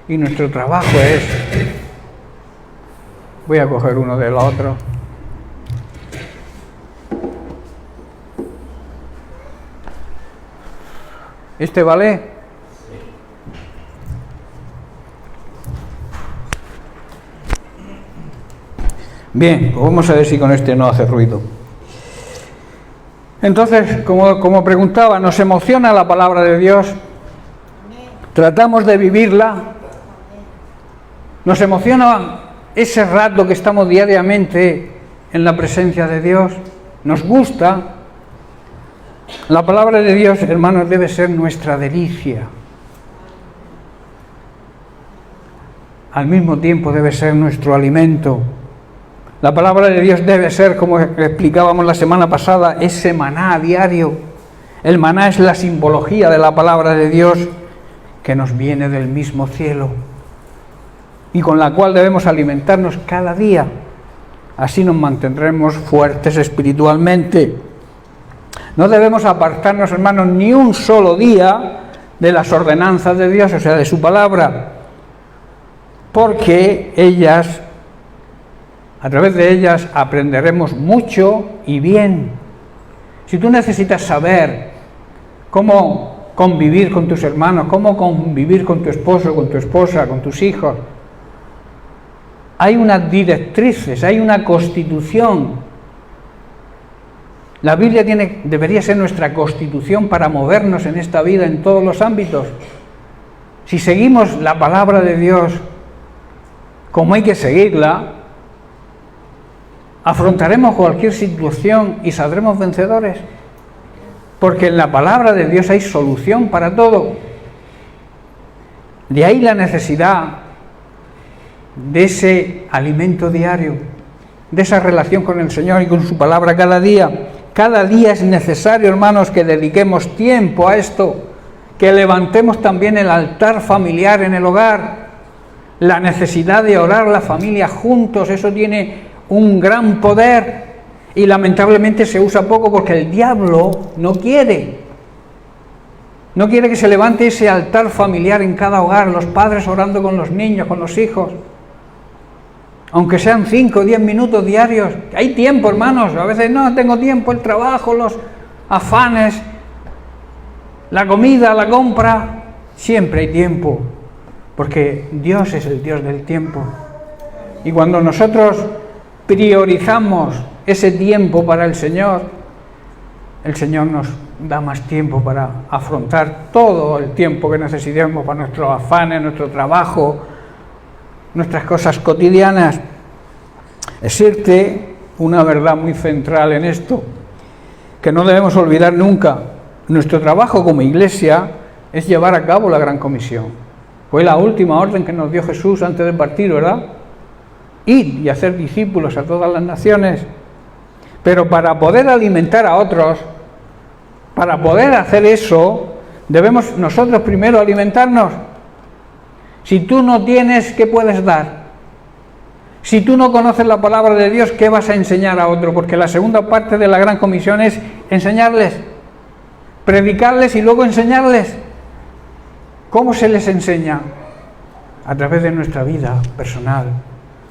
y nuestro trabajo es... Voy a coger uno del otro. ¿Este vale? Bien, pues vamos a ver si con este no hace ruido. Entonces, como preguntaba, ¿nos emociona la palabra de Dios? ¿Tratamos de vivirla? ¿Nos emociona ese rato que estamos diariamente en la presencia de Dios? ¿Nos gusta? La palabra de Dios, hermanos, debe ser nuestra delicia. Al mismo tiempo debe ser nuestro alimento. La palabra de Dios debe ser, como explicábamos la semana pasada, ese maná diario. El maná es la simbología de la palabra de Dios que nos viene del mismo cielo y con la cual debemos alimentarnos cada día. Así nos mantendremos fuertes espiritualmente. No debemos apartarnos, hermanos, ni un solo día de las ordenanzas de Dios, o sea, de su palabra, porque a través de ellas aprenderemos mucho y bien. Si tú necesitas saber cómo convivir con tus hermanos, cómo convivir con tu esposo, con tu esposa, con tus hijos, hay unas directrices, hay una constitución La Biblia debería ser nuestra constitución para movernos en esta vida en todos los ámbitos. Si seguimos la palabra de Dios como hay que seguirla, afrontaremos cualquier situación y saldremos vencedores. Porque en la palabra de Dios hay solución para todo. De ahí la necesidad de ese alimento diario, de esa relación con el Señor y con su palabra cada día. Cada día es necesario, hermanos, que dediquemos tiempo a esto, que levantemos también el altar familiar en el hogar. La necesidad de orar la familia juntos, eso tiene un gran poder y lamentablemente se usa poco porque el diablo no quiere que se levante ese altar familiar en cada hogar, los padres orando con los niños, con los hijos, aunque sean 5 o 10 minutos diarios. Hay tiempo, hermanos, a veces no tengo tiempo, el trabajo, los afanes, la comida, la compra, siempre hay tiempo, porque Dios es el Dios del tiempo. Y cuando nosotros priorizamos ese tiempo para el Señor nos da más tiempo para afrontar todo el tiempo que necesitemos para nuestros afanes, nuestro trabajo, nuestras cosas cotidianas. Existe una verdad muy central en esto, que no debemos olvidar nunca. Nuestro trabajo como iglesia es llevar a cabo la Gran Comisión. Fue la última orden que nos dio Jesús antes de partir, ¿verdad? Ir y hacer discípulos a todas las naciones. Pero para poder alimentar a otros, para poder hacer eso, debemos nosotros primero alimentarnos. Si tú no tienes, ¿qué puedes dar? Si tú no conoces la palabra de Dios, ¿qué vas a enseñar a otro? Porque la segunda parte de la Gran Comisión es enseñarles, predicarles y luego enseñarles. ¿Cómo se les enseña? A través de nuestra vida personal,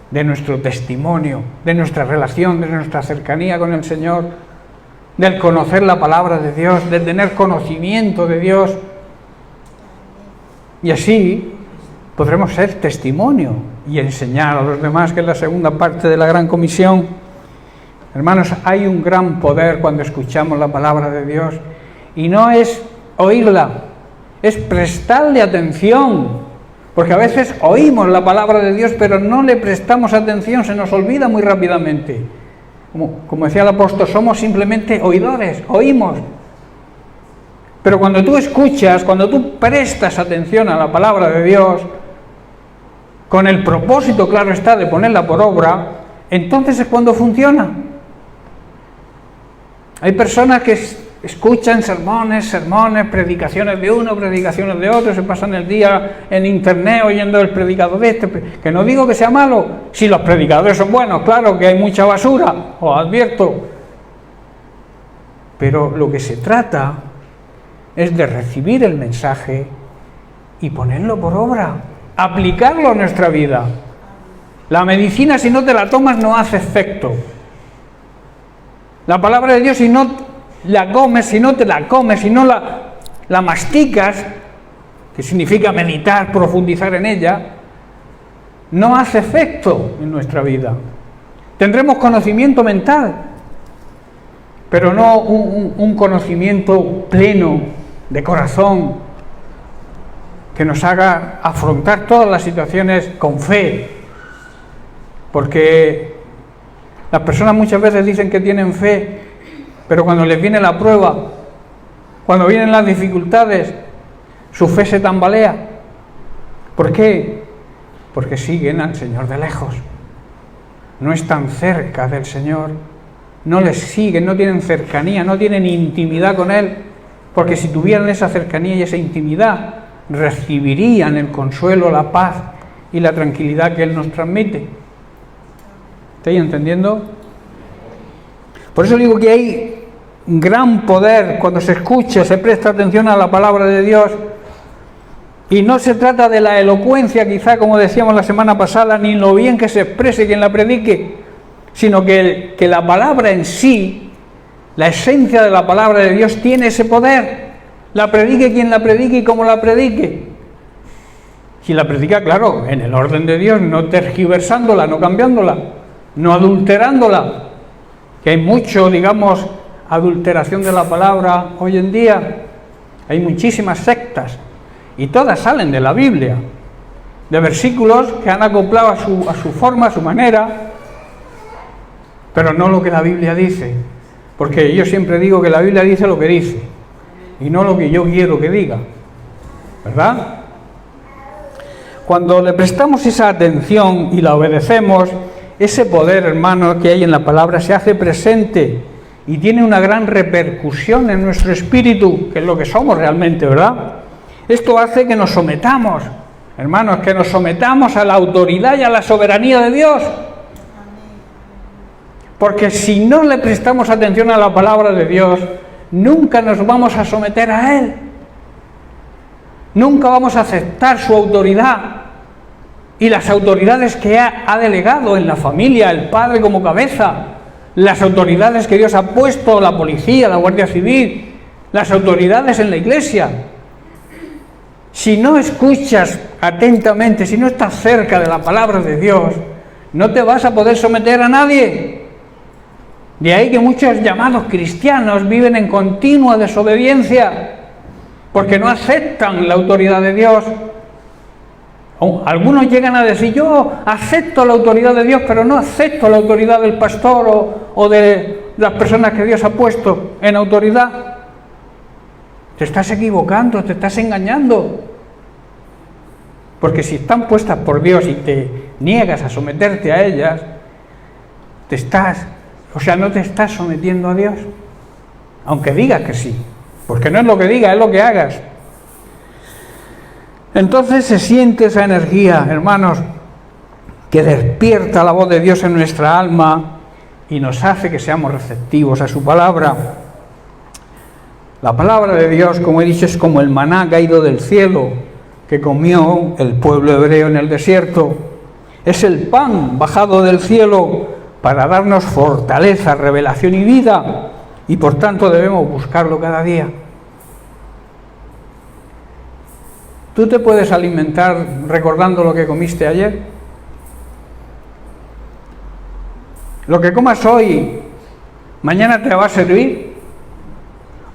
de nuestro testimonio, de nuestra relación, de nuestra cercanía con el Señor, del conocer la palabra de Dios, de tener conocimiento de Dios. Y así podremos ser testimonio y enseñar a los demás, que es la segunda parte de la Gran Comisión. Hermanos, hay un gran poder cuando escuchamos la palabra de Dios, y no es oírla, es prestarle atención. Porque a veces oímos la palabra de Dios, pero no le prestamos atención, se nos olvida muy rápidamente. Como decía el apóstol, somos simplemente oidores, oímos. Pero cuando tú escuchas, cuando tú prestas atención a la palabra de Dios, con el propósito, claro está, de ponerla por obra, entonces es cuando funciona. Hay personas que escuchan sermones, predicaciones de uno, predicaciones de otro, se pasan el día en internet oyendo el predicador de este, que no digo que sea malo, si los predicadores son buenos, claro que hay mucha basura, os advierto, pero lo que se trata es de recibir el mensaje y ponerlo por obra, aplicarlo a nuestra vida. La medicina, si no te la tomas, no hace efecto. La palabra de Dios, si no la comes, si no te la comes, si no la masticas, que significa meditar, profundizar en ella, no hace efecto en nuestra vida. Tendremos conocimiento mental, pero no un conocimiento pleno de corazón que nos haga afrontar todas las situaciones con fe. Porque las personas muchas veces dicen que tienen fe, pero cuando les viene la prueba, cuando vienen las dificultades, su fe se tambalea. ¿Por qué? Porque siguen al Señor de lejos. No están cerca del Señor, no les siguen, no tienen cercanía, no tienen intimidad con Él, porque si tuvieran esa cercanía y esa intimidad, recibirían el consuelo, la paz y la tranquilidad que Él nos transmite. ¿Estáis entendiendo? Por eso digo que hay gran poder cuando se escucha, se presta atención a la palabra de Dios, y no se trata de la elocuencia, quizá como decíamos la semana pasada, ni lo bien que se exprese quien la predique, sino que la palabra en sí, la esencia de la palabra de Dios tiene ese poder. La predique quien la predique y como la predique. Si la predica, claro, en el orden de Dios, no tergiversándola, no cambiándola, no adulterándola, que hay mucho, digamos, adulteración de la palabra hoy en día. Hay muchísimas sectas y todas salen de la Biblia, de versículos que han acoplado a su forma, a su manera, pero no lo que la Biblia dice, porque yo siempre digo que la Biblia dice lo que dice y no lo que yo quiero que diga, ¿verdad? Cuando le prestamos esa atención y la obedecemos, ese poder, hermanos, que hay en la palabra se hace presente y tiene una gran repercusión en nuestro espíritu, que es lo que somos realmente, ¿verdad? Esto hace que nos sometamos, hermanos, que nos sometamos a la autoridad y a la soberanía de Dios. Porque si no le prestamos atención a la palabra de Dios, nunca nos vamos a someter a Él. Nunca vamos a aceptar su autoridad y las autoridades que ha delegado en la familia, el padre como cabeza, las autoridades que Dios ha puesto, la policía, la Guardia Civil, las autoridades en la iglesia. Si no escuchas atentamente, si no estás cerca de la palabra de Dios, no te vas a poder someter a nadie. De ahí que muchos llamados cristianos viven en continua desobediencia, porque no aceptan la autoridad de Dios. Algunos llegan a decir, yo acepto la autoridad de Dios, pero no acepto la autoridad del pastor o de las personas que Dios ha puesto en autoridad. Te estás equivocando, te estás engañando. Porque si están puestas por Dios y te niegas a someterte a ellas, no te estás sometiendo a Dios. Aunque digas que sí, porque no es lo que digas, es lo que hagas. Entonces se siente esa energía, hermanos, que despierta la voz de Dios en nuestra alma y nos hace que seamos receptivos a su palabra. La palabra de Dios, como he dicho, es como el maná caído del cielo que comió el pueblo hebreo en el desierto. Es el pan bajado del cielo para darnos fortaleza, revelación y vida, y por tanto debemos buscarlo cada día. ¿Tú te puedes alimentar recordando lo que comiste ayer? ¿Lo que comas hoy, mañana te va a servir?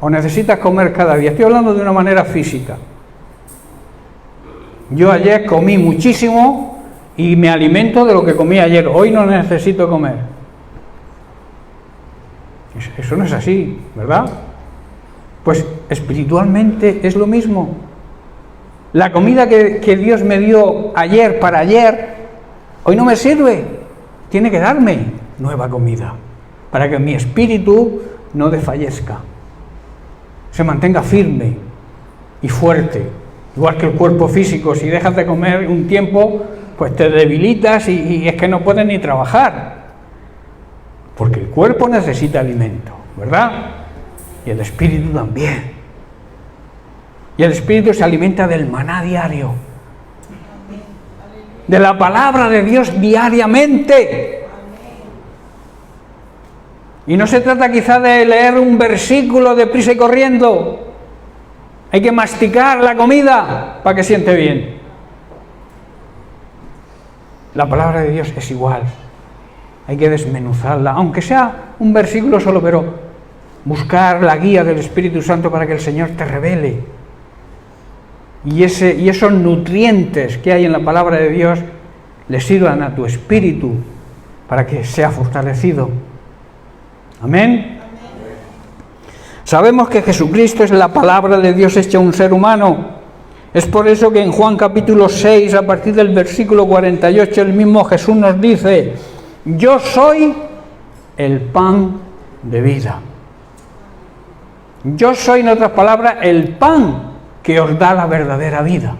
¿O necesitas comer cada día? Estoy hablando de una manera física. Yo ayer comí muchísimo y me alimento de lo que comí ayer. Hoy no necesito comer. Eso no es así, ¿verdad? Pues espiritualmente es lo mismo. La comida que Dios me dio ayer para ayer, hoy no me sirve. Tiene que darme nueva comida para que mi espíritu no desfallezca, se mantenga firme y fuerte. Igual que el cuerpo físico, si dejas de comer un tiempo, pues te debilitas y es que no puedes ni trabajar. Porque el cuerpo necesita alimento, ¿verdad? Y el espíritu también. Y el espíritu se alimenta del maná diario, de la palabra de Dios diariamente. Y no se trata quizá de leer un versículo deprisa y corriendo. Hay que masticar la comida para que siente bien. La palabra de Dios es igual. Hay que desmenuzarla, aunque sea un versículo solo, pero buscar la guía del Espíritu Santo para que el Señor te revele. Y esos nutrientes que hay en la palabra de Dios le sirvan a tu espíritu para que sea fortalecido. Amén. Sabemos que Jesucristo es la palabra de Dios hecha un ser humano. Es por eso que en Juan capítulo 6, a partir del versículo 48, el mismo Jesús nos dice: yo soy el pan de vida. Yo soy, en otras palabras, el pan que os da la verdadera vida.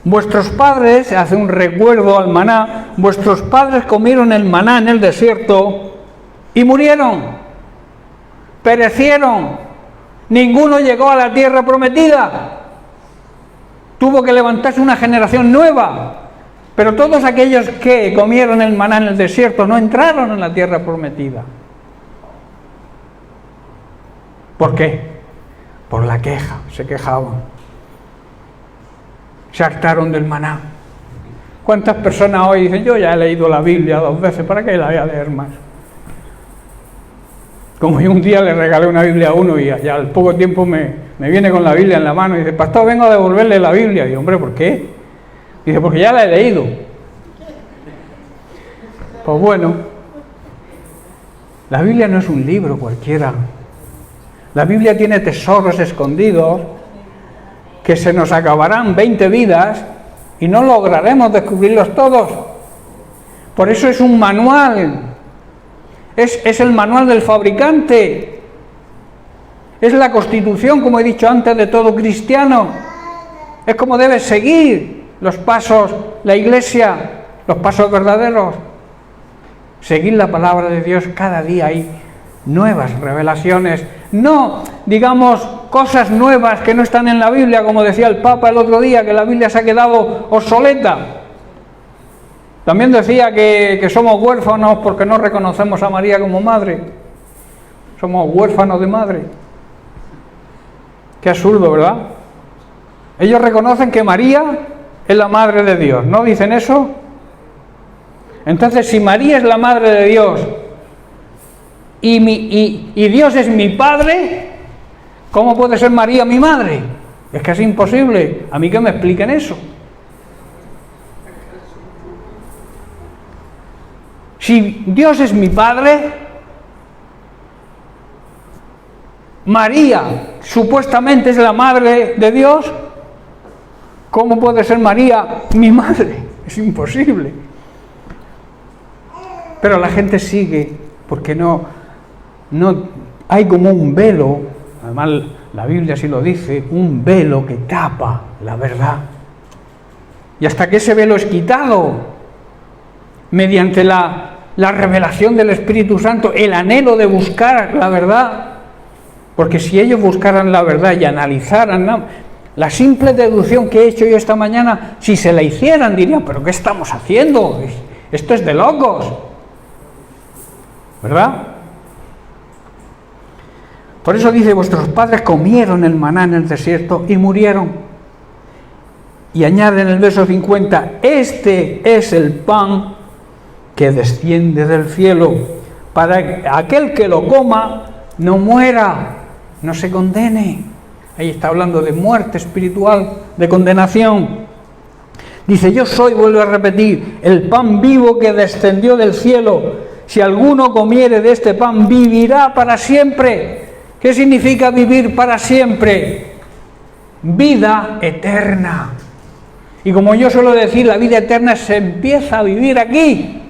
Vuestros padres, hace un recuerdo al maná, vuestros padres comieron el maná en el desierto y murieron, perecieron. Ninguno llegó a la tierra prometida. Tuvo que levantarse una generación nueva. Pero todos aquellos que comieron el maná en el desierto no entraron en la tierra prometida. ¿Por qué? Por la queja, se quejaban. Se hartaron del maná. ¿Cuántas personas hoy dicen, yo ya he leído la Biblia 2 veces, ¿para qué la voy a leer más? Como yo un día le regalé una Biblia a uno y al poco tiempo me viene con la Biblia en la mano y dice, pastor, vengo a devolverle la Biblia. Y digo, hombre, ¿por qué? Dice, porque ya la he leído. Pues bueno, la Biblia no es un libro cualquiera. La Biblia tiene tesoros escondidos que se nos acabarán 20 vidas y no lograremos descubrirlos todos. Por eso es un manual. Es el manual del fabricante. Es la constitución, como he dicho antes, de todo cristiano. Es como debe seguir los pasos, la Iglesia, los pasos verdaderos. Seguir la palabra de Dios. Cada día hay nuevas revelaciones. No, digamos, cosas nuevas que no están en la Biblia, como decía el Papa el otro día, que la Biblia se ha quedado obsoleta. También decía que somos huérfanos porque no reconocemos a María como madre. Somos huérfanos de madre. Qué absurdo, ¿verdad? Ellos reconocen que María es la madre de Dios, ¿no dicen eso? Entonces, si María es la madre de Dios y Dios es mi padre, ¿cómo puede ser María mi madre? Es que es imposible. A mí que me expliquen eso. Si Dios es mi padre, María supuestamente es la madre de Dios, ¿cómo puede ser María mi madre? Es imposible. Pero la gente sigue porque no hay como un velo, además la Biblia sí lo dice, un velo que tapa la verdad. Y hasta que ese velo es quitado, mediante la revelación del Espíritu Santo, el anhelo de buscar la verdad, porque si ellos buscaran la verdad y analizaran la simple deducción que he hecho yo esta mañana, si se la hicieran dirían, pero ¿qué estamos haciendo? Esto es de locos, ¿verdad? Por eso dice, vuestros padres comieron el maná en el desierto y murieron. Y añade en el verso 50, este es el pan que desciende del cielo, para aquel que lo coma no muera, no se condene. Ahí está hablando de muerte espiritual, de condenación. Dice, yo soy, vuelvo a repetir, el pan vivo que descendió del cielo. Si alguno comiere de este pan, vivirá para siempre. ¿Qué significa vivir para siempre? Vida eterna. Y como yo suelo decir, la vida eterna se empieza a vivir aquí.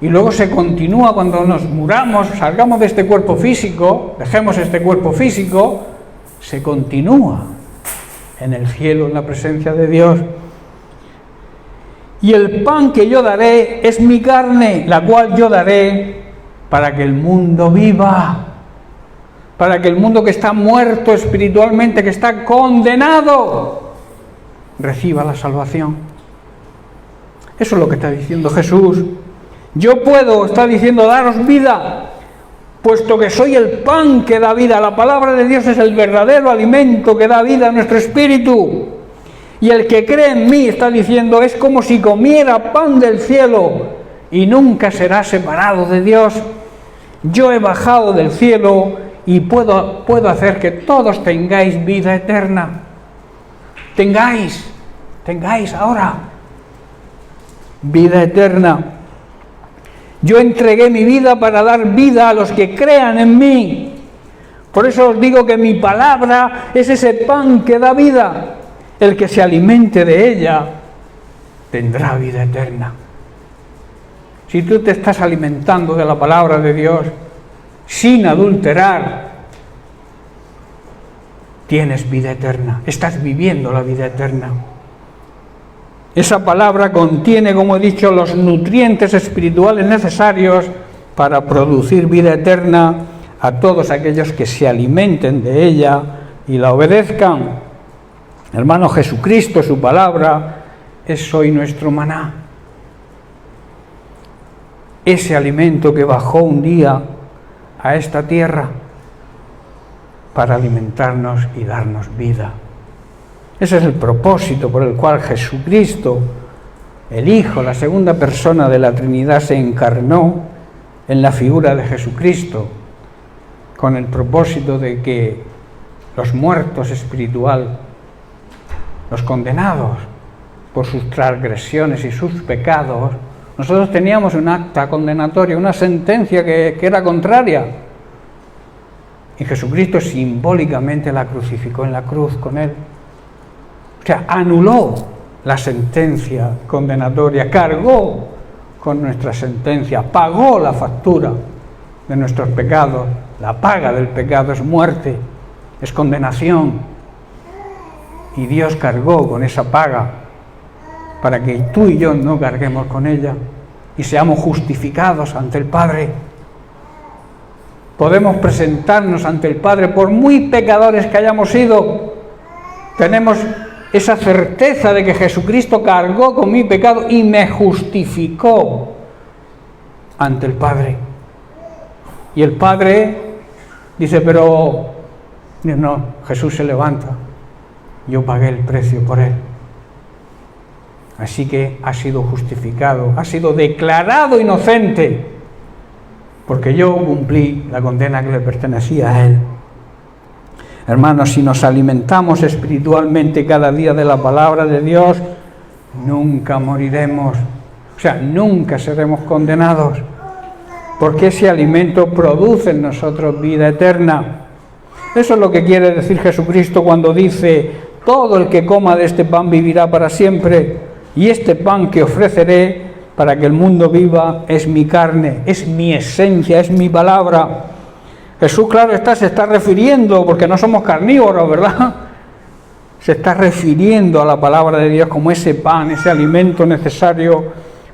Y luego se continúa cuando nos muramos, salgamos de este cuerpo físico, dejemos este cuerpo físico, se continúa en el cielo, en la presencia de Dios. Y el pan que yo daré es mi carne, la cual yo daré para que el mundo viva, para que el mundo que está muerto espiritualmente, que está condenado, reciba la salvación. Eso es lo que está diciendo Jesús. Yo puedo, está diciendo, daros vida, puesto que soy el pan que da vida. La palabra de Dios es el verdadero alimento que da vida a nuestro espíritu. Y el que cree en mí, está diciendo, es como si comiera pan del cielo y nunca será separado de Dios. Yo he bajado del cielo y puedo hacer que todos tengáis vida eterna. Tengáis ahora vida eterna. Yo entregué mi vida para dar vida a los que crean en mí. Por eso os digo que mi palabra es ese pan que da vida. El que se alimente de ella tendrá vida eterna. Si tú te estás alimentando de la palabra de Dios sin adulterar, tienes vida eterna. Estás viviendo la vida eterna. Esa palabra contiene, como he dicho, los nutrientes espirituales necesarios para producir vida eterna a todos aquellos que se alimenten de ella y la obedezcan. Hermano, Jesucristo, su palabra, es hoy nuestro maná. Ese alimento que bajó un día a esta tierra para alimentarnos y darnos vida. Ese es el propósito por el cual Jesucristo, el Hijo, la segunda persona de la Trinidad, se encarnó en la figura de Jesucristo, con el propósito de que los muertos espiritual, los condenados por sus transgresiones y sus pecados, nosotros teníamos un acta condenatoria, una sentencia que era contraria. Y Jesucristo simbólicamente la crucificó en la cruz con él. O sea, anuló la sentencia condenatoria, cargó con nuestra sentencia, pagó la factura de nuestros pecados. La paga del pecado es muerte, es condenación. Y Dios cargó con esa paga para que tú y yo no carguemos con ella y seamos justificados ante el Padre. Podemos presentarnos ante el Padre, por muy pecadores que hayamos sido. Tenemos esa certeza de que Jesucristo cargó con mi pecado y me justificó ante el Padre. Y el Padre dice, pero no, Jesús se levanta, yo pagué el precio por él. Así que ha sido justificado, ha sido declarado inocente, porque yo cumplí la condena que le pertenecía a él. Hermanos, si nos alimentamos espiritualmente cada día de la palabra de Dios, nunca moriremos, o sea, nunca seremos condenados, porque ese alimento produce en nosotros vida eterna. Eso es lo que quiere decir Jesucristo cuando dice, todo el que coma de este pan vivirá para siempre, y este pan que ofreceré para que el mundo viva es mi carne, es mi esencia, es mi palabra. Jesús, claro está, se está refiriendo, porque no somos carnívoros, ¿verdad? Se está refiriendo a la palabra de Dios como ese pan, ese alimento necesario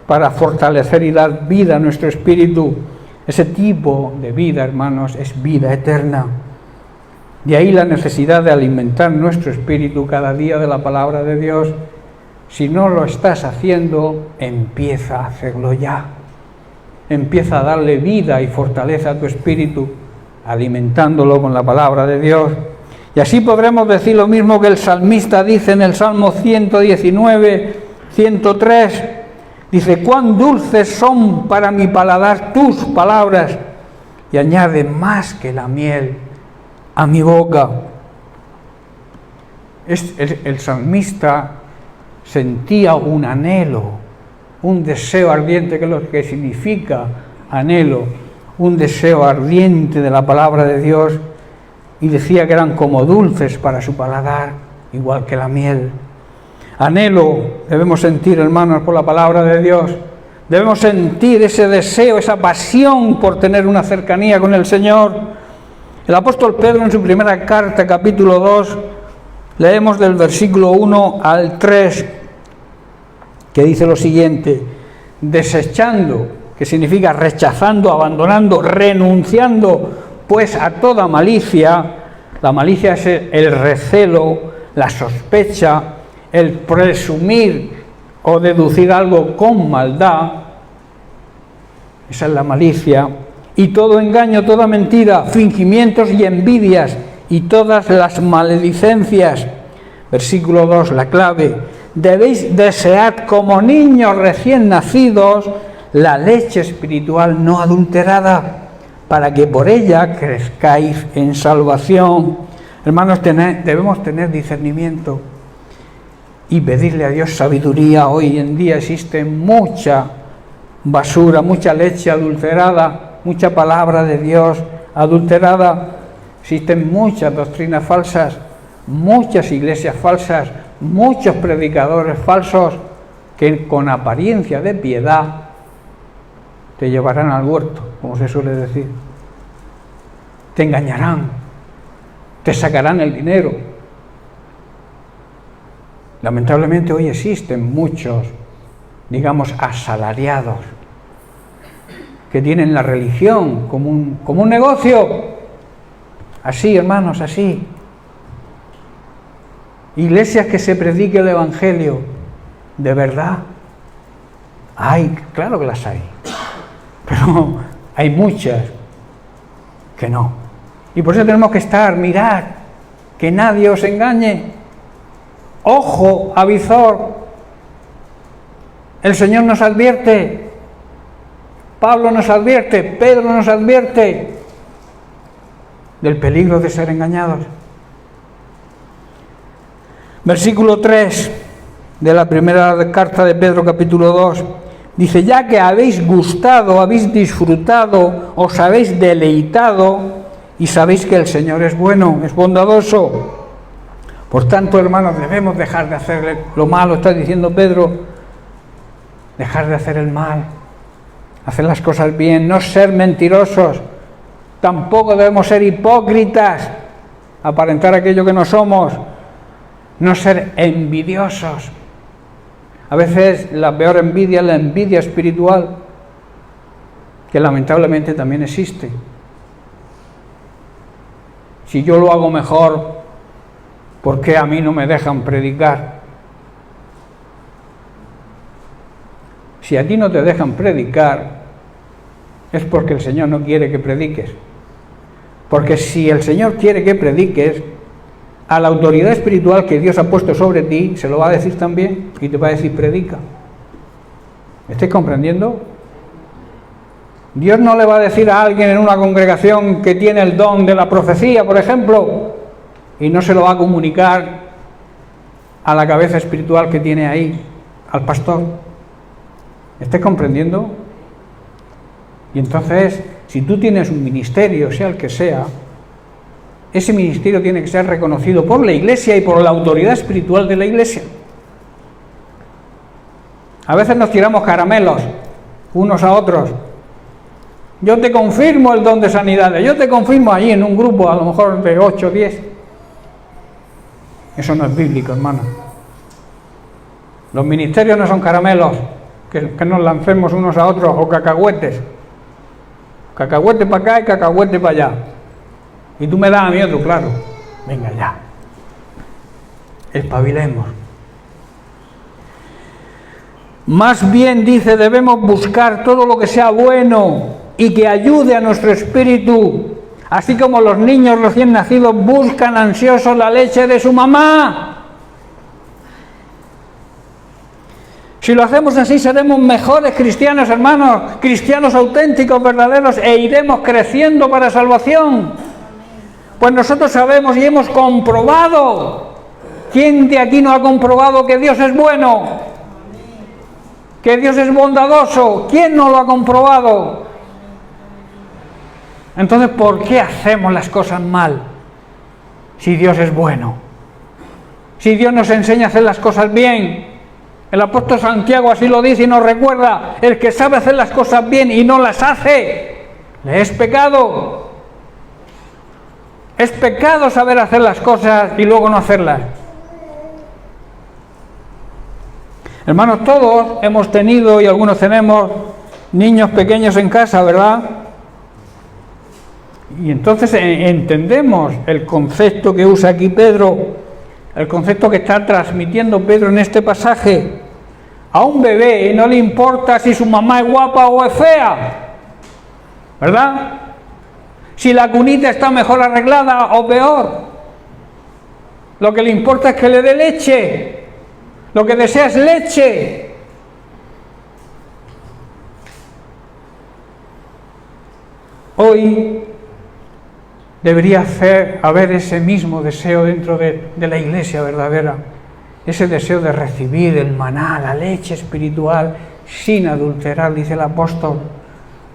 para fortalecer y dar vida a nuestro espíritu. Ese tipo de vida, hermanos, es vida eterna. De ahí la necesidad de alimentar nuestro espíritu cada día de la palabra de Dios. Si no lo estás haciendo, empieza a hacerlo ya. Empieza a darle vida y fortaleza a tu espíritu, alimentándolo con la palabra de Dios. Y así podremos decir lo mismo que el salmista dice en el Salmo 119, 103. Dice, cuán dulces son para mi paladar tus palabras, y añade más que la miel a mi boca. El salmista sentía un anhelo, un deseo ardiente, que es lo que significa anhelo, un deseo ardiente de la palabra de Dios, y decía que eran como dulces para su paladar, igual que la miel. Anhelo debemos sentir, hermanos, por la palabra de Dios. Debemos sentir ese deseo, esa pasión por tener una cercanía con el Señor. El apóstol Pedro, en su primera carta, capítulo 2, leemos del versículo 1 al 3, que dice lo siguiente: desechando, que significa rechazando, abandonando, renunciando, pues a toda malicia. La malicia es el recelo, la sospecha, el presumir o deducir algo con maldad. Esa es la malicia. Y todo engaño, toda mentira, fingimientos y envidias, y todas las maledicencias. Versículo 2, la clave: debéis desear como niños recién nacidos la leche espiritual no adulterada, para que por ella crezcáis en salvación. Hermanos, debemos tener discernimiento y pedirle a Dios sabiduría. Hoy en día existe mucha basura, mucha leche adulterada, mucha palabra de Dios adulterada. Existen muchas doctrinas falsas, muchas iglesias falsas, muchos predicadores falsos que con apariencia de piedad te llevarán al huerto, como se suele decir. Te engañarán, te sacarán el dinero. Lamentablemente hoy existen muchos, digamos, asalariados, que tienen la religión como un negocio. Así, hermanos, así. Iglesias que se predique el Evangelio de verdad. Hay, claro que las hay, pero hay muchas que no. Y por eso tenemos que mirad, que nadie os engañe. Ojo, avizor. El Señor nos advierte. Pablo nos advierte, Pedro nos advierte del peligro de ser engañados. Versículo 3 de la primera carta de Pedro, capítulo 2, dice: ya que habéis gustado, habéis disfrutado, os habéis deleitado y sabéis que el Señor es bueno, es bondadoso. Por tanto, hermanos, debemos dejar de hacer lo malo, está diciendo Pedro, dejar de hacer el mal, hacer las cosas bien, no ser mentirosos, tampoco debemos ser hipócritas, aparentar aquello que no somos, no ser envidiosos. A veces la peor envidia es la envidia espiritual, que lamentablemente también existe. Si yo lo hago mejor, ¿por qué a mí no me dejan predicar? Si a ti no te dejan predicar, es porque el Señor no quiere que prediques. Porque si el Señor quiere que prediques, a la autoridad espiritual que Dios ha puesto sobre ti, se lo va a decir también y te va a decir: predica. ¿Me estáis comprendiendo? Dios no le va a decir a alguien en una congregación que tiene el don de la profecía, por ejemplo, y no se lo va a comunicar a la cabeza espiritual que tiene ahí, al pastor. ¿Me estáis comprendiendo? Y entonces, si tú tienes un ministerio, sea el que sea, ese ministerio tiene que ser reconocido por la Iglesia y por la autoridad espiritual de la Iglesia. A veces nos tiramos caramelos unos a otros. Yo te confirmo el don de sanidades, yo te confirmo allí en un grupo, a lo mejor de 8 o 10. Eso no es bíblico, hermano. Los ministerios no son caramelos que nos lancemos unos a otros, o cacahuetes. Cacahuete para acá y cacahuete para allá. Y tú me das a mí otro, claro. Venga ya. Espabilemos. Más bien, dice, debemos buscar todo lo que sea bueno y que ayude a nuestro espíritu, así como los niños recién nacidos buscan ansiosos la leche de su mamá. Si lo hacemos así, seremos mejores cristianos, hermanos, cristianos auténticos, verdaderos, e iremos creciendo para salvación. Pues nosotros sabemos y hemos comprobado. ¿Quién de aquí no ha comprobado que Dios es bueno? Que Dios es bondadoso. ¿Quién no lo ha comprobado? Entonces, ¿por qué hacemos las cosas mal? Si Dios es bueno. Si Dios nos enseña a hacer las cosas bien. El apóstol Santiago así lo dice y nos recuerda: el que sabe hacer las cosas bien y no las hace, le es pecado. Es pecado saber hacer las cosas y luego no hacerlas. Hermanos, todos hemos tenido y algunos tenemos niños pequeños en casa, ¿verdad? Y entonces entendemos el concepto que usa aquí Pedro, el concepto que está transmitiendo Pedro en este pasaje. A un bebé no le importa si su mamá es guapa o es fea, ¿verdad? Si la cunita está mejor arreglada o peor. Lo que le importa es que le dé leche. Lo que desea es leche. Hoy debería haber ese mismo deseo dentro de la iglesia verdadera. Ese deseo de recibir el maná, la leche espiritual, sin adulterar, dice el apóstol.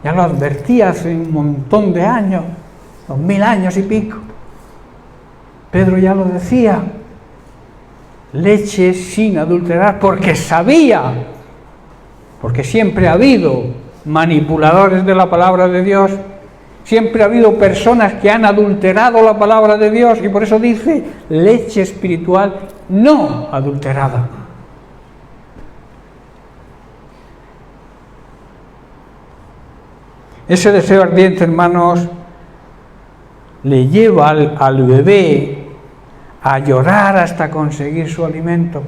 Ya lo advertí hace un montón de años, 2000 años y pico. Pedro ya lo decía. Leche sin adulterar, porque sabía, porque siempre ha habido manipuladores de la palabra de Dios, siempre ha habido personas que han adulterado la palabra de Dios, y por eso dice leche espiritual no adulterada. Ese deseo ardiente, hermanos, le lleva al bebé a llorar hasta conseguir su alimento.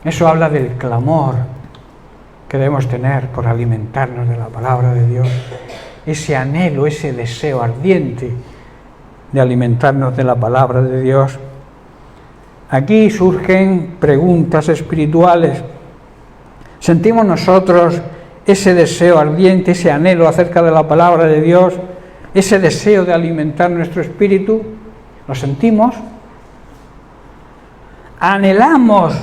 Eso habla del clamor que debemos tener por alimentarnos de la palabra de Dios. Ese anhelo, ese deseo ardiente de alimentarnos de la palabra de Dios. Aquí surgen preguntas espirituales. ¿Sentimos nosotros ese deseo ardiente, ese anhelo acerca de la palabra de Dios, ese deseo de alimentar nuestro espíritu? ¿Lo sentimos? ¿Anhelamos,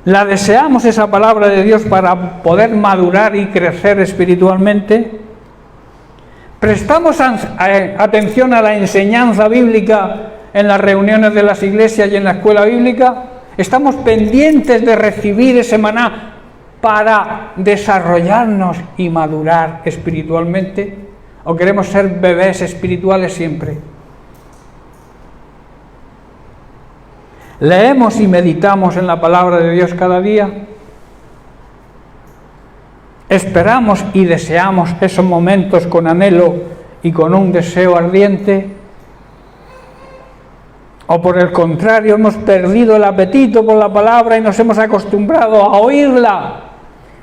la deseamos esa palabra de Dios para poder madurar y crecer espiritualmente? ¿Prestamos atención a la enseñanza bíblica en las reuniones de las iglesias y en la escuela bíblica? ¿Estamos pendientes de recibir ese maná para desarrollarnos y madurar espiritualmente? ¿O queremos ser bebés espirituales siempre? ¿Leemos y meditamos en la palabra de Dios cada día? ¿Esperamos y deseamos esos momentos con anhelo y con un deseo ardiente? ¿O por el contrario hemos perdido el apetito por la palabra y nos hemos acostumbrado a oírla,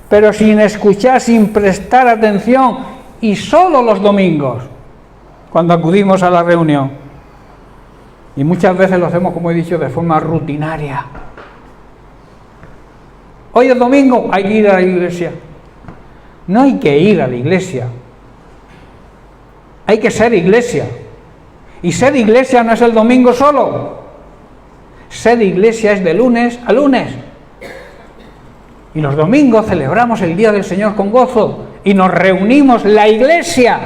pero sin escuchar, sin prestar atención, y solo los domingos, cuando acudimos a la reunión? Y muchas veces lo hacemos, como he dicho, de forma rutinaria. Hoy es domingo, hay que ir a la iglesia. No hay que ir a la iglesia. Hay que ser iglesia. Y ser iglesia no es el domingo solo. Ser iglesia es de lunes a lunes. Y los domingos celebramos el Día del Señor con gozo. Y nos reunimos la iglesia.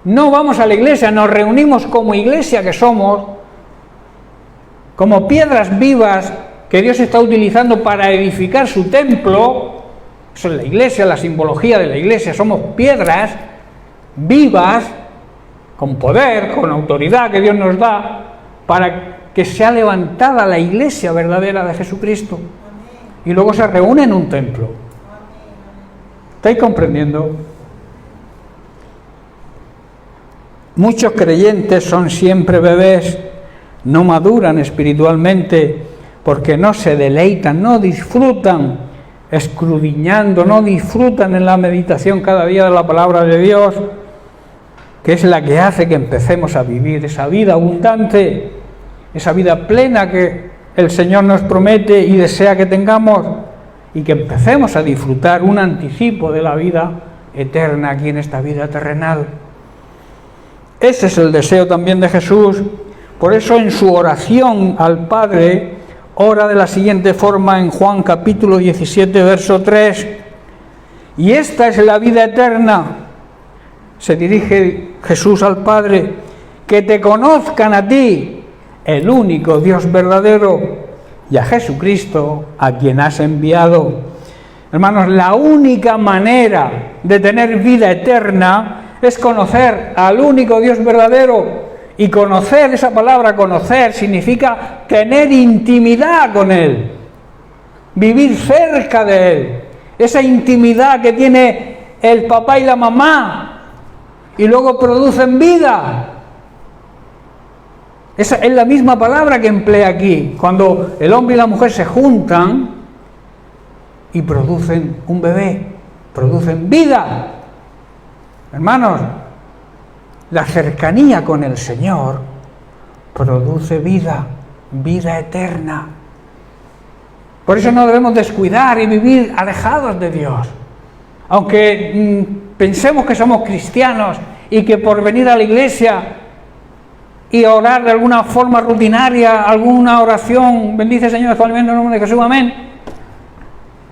No vamos a la iglesia, nos reunimos como iglesia que somos, como piedras vivas que Dios está utilizando para edificar su templo. Eso es la iglesia, la simbología de la iglesia. Somos piedras vivas, con poder, con autoridad que Dios nos da, para que sea levantada la iglesia verdadera de Jesucristo. Y luego se reúne en un templo. ¿Estáis comprendiendo? Muchos creyentes son siempre bebés, no maduran espiritualmente porque no se deleitan, no disfrutan escudriñando, no disfrutan en la meditación cada día de la palabra de Dios, que es la que hace que empecemos a vivir esa vida abundante, esa vida plena que el Señor nos promete y desea que tengamos, y que empecemos a disfrutar un anticipo de la vida eterna aquí en esta vida terrenal. Ese es el deseo también de Jesús. Por eso en su oración al Padre ora de la siguiente forma en Juan capítulo 17, verso 3. Y esta es la vida eterna, se dirige Jesús al Padre, que te conozcan a ti, el único Dios verdadero, y a Jesucristo, a quien has enviado. Hermanos, la única manera de tener vida eterna es conocer al único Dios verdadero. Y conocer, esa palabra conocer, significa tener intimidad con Él, vivir cerca de Él, esa intimidad que tiene el papá y la mamá, y luego producen vida. Esa es la misma palabra que emplea aquí, cuando el hombre y la mujer se juntan y producen un bebé, producen vida. Hermanos, la cercanía con el Señor produce vida, vida eterna. Por eso no debemos descuidar y vivir alejados de Dios. Aunque pensemos que somos cristianos y que por venir a la iglesia y orar de alguna forma rutinaria, alguna oración, bendice Señor actualmente en el nombre de Jesús, amén.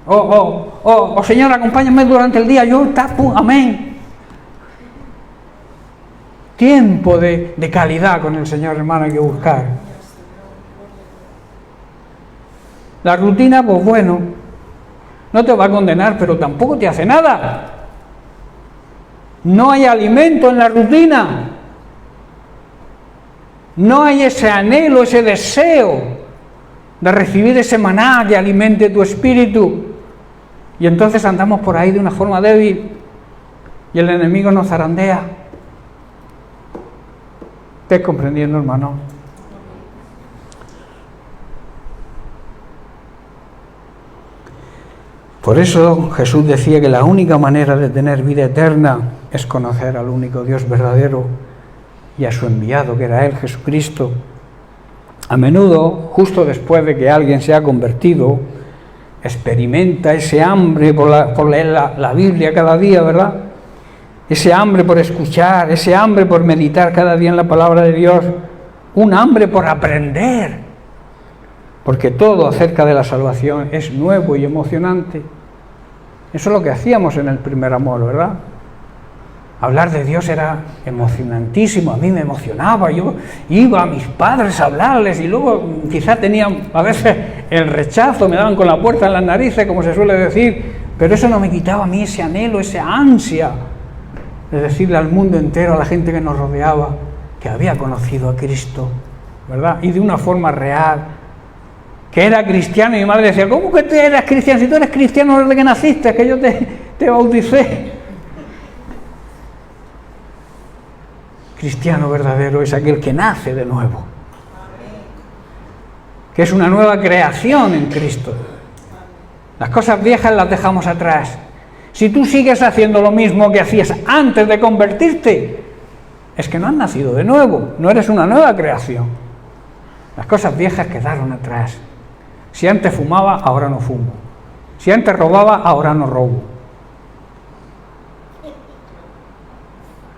O Señor, acompáñame durante el día, yo tapo, amén. Tiempo de calidad con el Señor, hermano, hay que buscar. La rutina, pues bueno, no te va a condenar, pero tampoco te hace nada. No hay alimento en la rutina. No hay ese anhelo, ese deseo de recibir ese maná que alimente tu espíritu. Y entonces andamos por ahí de una forma débil y el enemigo nos zarandea. ¿Estás comprendiendo, hermano? Por eso Jesús decía que la única manera de tener vida eterna es conocer al único Dios verdadero y a su enviado, que era Él, Jesucristo. A menudo, justo después de que alguien se ha convertido, experimenta ese hambre por leer la Biblia cada día, ¿verdad? Ese hambre por escuchar, ese hambre por meditar cada día en la palabra de Dios, un hambre por aprender, porque todo acerca de la salvación es nuevo y emocionante. Eso es lo que hacíamos en el primer amor, ¿verdad? Hablar de Dios era emocionantísimo, a mí me emocionaba, yo iba a mis padres a hablarles y luego quizá tenían a veces el rechazo, me daban con la puerta en las narices, como se suele decir, pero eso no me quitaba a mí ese anhelo, esa ansia de decirle al mundo entero, a la gente que nos rodeaba, que había conocido a Cristo, ¿verdad? Y de una forma real, que era cristiano. Y mi madre decía, ¿cómo que tú eras cristiano? Si tú eres cristiano desde que naciste, que yo te bauticé. Cristiano verdadero es aquel que nace de nuevo, que es una nueva creación en Cristo. Las cosas viejas las dejamos atrás. Si tú sigues haciendo lo mismo que hacías antes de convertirte, es que no has nacido de nuevo, no eres una nueva creación. Las cosas viejas quedaron atrás. Si antes fumaba, ahora no fumo. Si antes robaba, ahora no robo.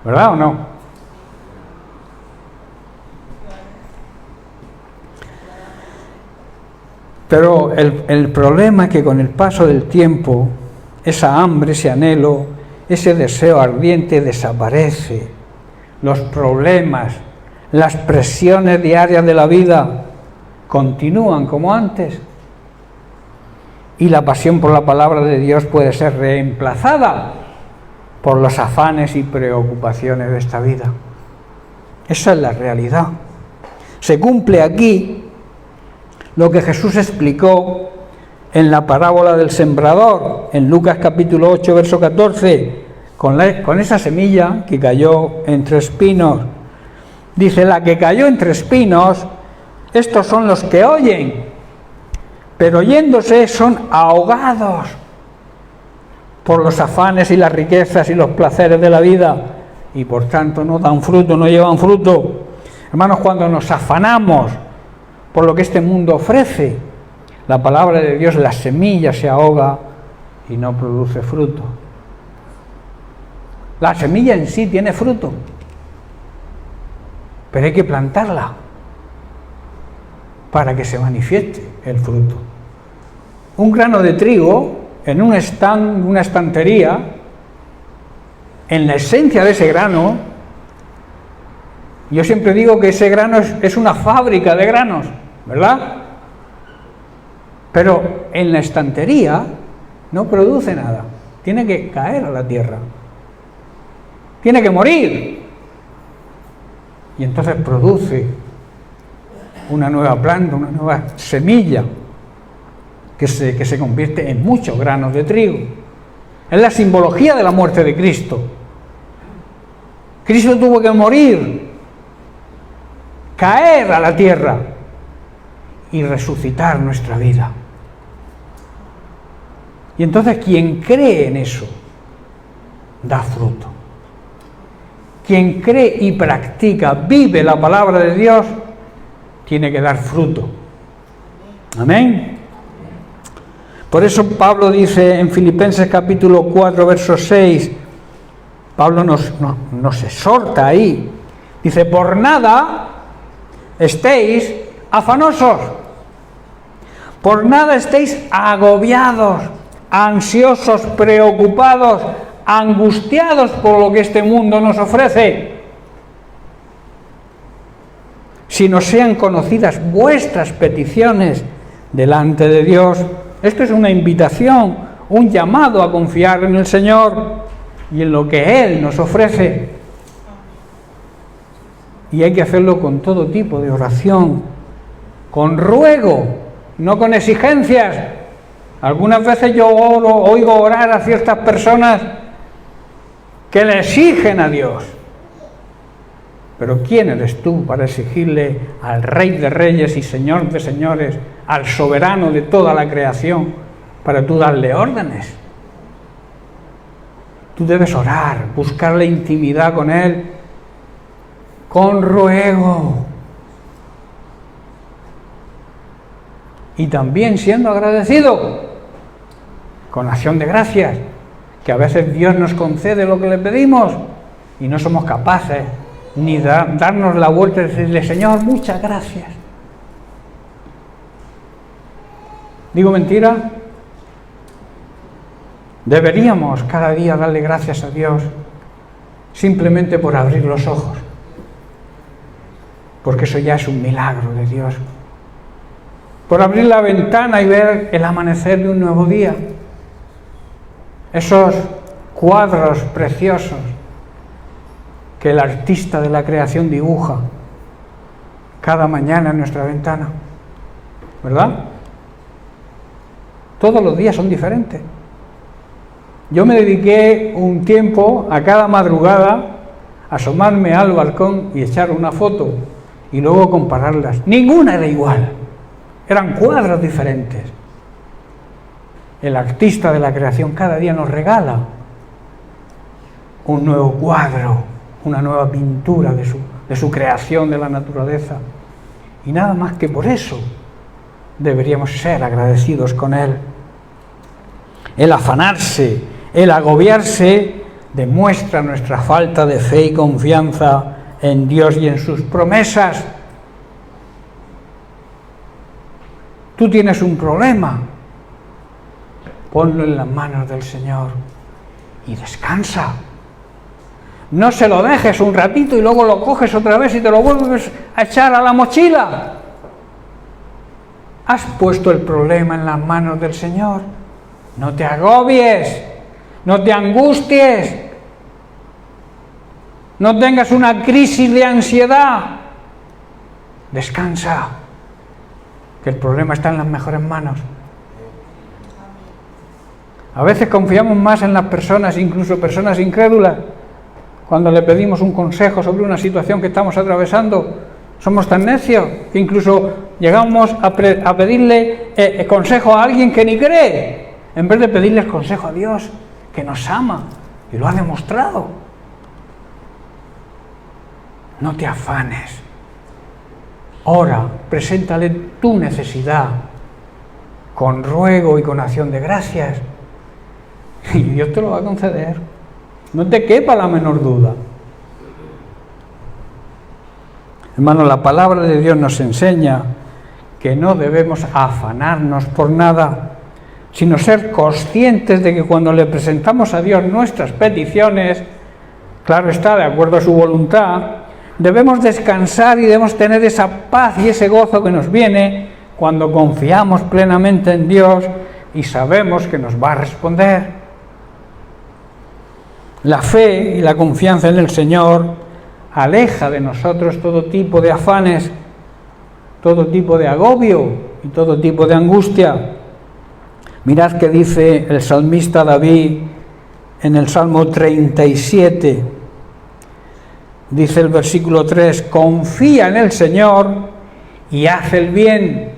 ¿Verdad o no? Pero el problema es que con el paso del tiempo, esa hambre, ese anhelo, ese deseo ardiente desaparece. Los problemas, las presiones diarias de la vida continúan como antes. Y la pasión por la palabra de Dios puede ser reemplazada por los afanes y preocupaciones de esta vida. Esa es la realidad. Se cumple aquí lo que Jesús explicó en la parábola del sembrador, en Lucas capítulo 8, verso 14, con esa semilla que cayó entre espinos. Dice, la que cayó entre espinos, estos son los que oyen, pero oyéndose son ahogados por los afanes y las riquezas y los placeres de la vida, y por tanto no dan fruto, no llevan fruto. Hermanos, cuando nos afanamos por lo que este mundo ofrece, la palabra de Dios, la semilla se ahoga y no produce fruto. La semilla en sí tiene fruto, pero hay que plantarla para que se manifieste el fruto. Un grano de trigo en un stand, una estantería, en la esencia de ese grano, yo siempre digo que ese grano es una fábrica de granos, ¿verdad? Pero en la estantería no produce nada, tiene que caer a la tierra, tiene que morir, y entonces produce una nueva planta, una nueva semilla que se convierte en muchos granos de trigo. Es la simbología de la muerte de Cristo. Cristo tuvo que morir, caer a la tierra y resucitar nuestra vida. Y entonces quien cree en eso da fruto. Quien cree y practica, vive la palabra de Dios, tiene que dar fruto. Amén. Por eso Pablo dice en Filipenses capítulo 4, verso 6, Pablo nos exhorta ahí. Dice, por nada estéis afanosos, por nada estéis agobiados, ansiosos, preocupados, angustiados por lo que este mundo nos ofrece, sino sean conocidas vuestras peticiones delante de Dios. Esto es una invitación, un llamado a confiar en el Señor y en lo que Él nos ofrece. Y hay que hacerlo con todo tipo de oración, con ruego, no con exigencias. Algunas veces yo oigo orar a ciertas personas que le exigen a Dios. Pero ¿quién eres tú para exigirle al Rey de Reyes y Señor de Señores, al soberano de toda la creación, para tú darle órdenes? Tú debes orar, buscar la intimidad con Él, con ruego. Y también siendo agradecido. con acción de gracias, que a veces Dios nos concede lo que le pedimos y no somos capaces ni darnos la vuelta y decirle, Señor, muchas gracias. ¿Digo mentira? Deberíamos cada día darle gracias a Dios simplemente por abrir los ojos, porque eso ya es un milagro de Dios. Por abrir la ventana y ver el amanecer de un nuevo día. Esos cuadros preciosos que el artista de la creación dibuja cada mañana en nuestra ventana, ¿verdad? Todos los días son diferentes. Yo me dediqué un tiempo a cada madrugada a asomarme al balcón y echar una foto y luego compararlas. Ninguna era igual, eran cuadros diferentes. El artista de la creación cada día nos regala un nuevo cuadro, una nueva pintura de su creación, de la naturaleza. Y nada más que por eso deberíamos ser agradecidos con Él. El afanarse, el agobiarse, demuestra nuestra falta de fe y confianza en Dios y en sus promesas. Tú tienes un problema, ponlo en las manos del Señor y descansa. No se lo dejes un ratito y luego lo coges otra vez y te lo vuelves a echar a la mochila. Has puesto el problema en las manos del Señor. No te agobies, no te angusties, no tengas una crisis de ansiedad. Descansa, que el problema está en las mejores manos. A veces confiamos más en las personas, incluso personas incrédulas. Cuando le pedimos un consejo sobre una situación que estamos atravesando, somos tan necios que incluso llegamos a pedirle consejo a alguien que ni cree, en vez de pedirles consejo a Dios, que nos ama y lo ha demostrado. No te afanes. Ora, preséntale tu necesidad con ruego y con acción de gracias y Dios te lo va a conceder. No te quepa la menor duda. Hermano, la palabra de Dios nos enseña que no debemos afanarnos por nada, sino ser conscientes de que cuando le presentamos a Dios nuestras peticiones, claro está, de acuerdo a su voluntad, debemos descansar y debemos tener esa paz y ese gozo que nos viene cuando confiamos plenamente en Dios y sabemos que nos va a responder. La fe y la confianza en el Señor aleja de nosotros todo tipo de afanes, todo tipo de agobio y todo tipo de angustia. Mirad que dice el salmista David en el Salmo 37, dice el versículo 3, confía en el Señor y haz el bien.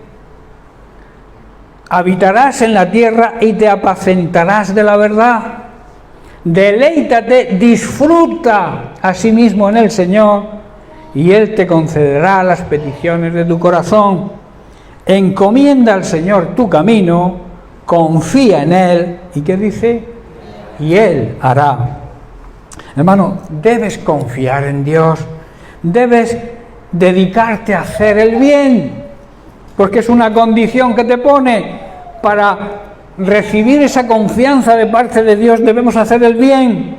Habitarás en la tierra y te apacentarás de la verdad. Deleítate, disfruta a sí mismo en el Señor y Él te concederá las peticiones de tu corazón. Encomienda al Señor tu camino, confía en Él. ¿Y qué dice? Y Él hará. Hermano, debes confiar en Dios, debes dedicarte a hacer el bien, porque es una condición que te pone para recibir esa confianza de parte de Dios. Debemos hacer el bien.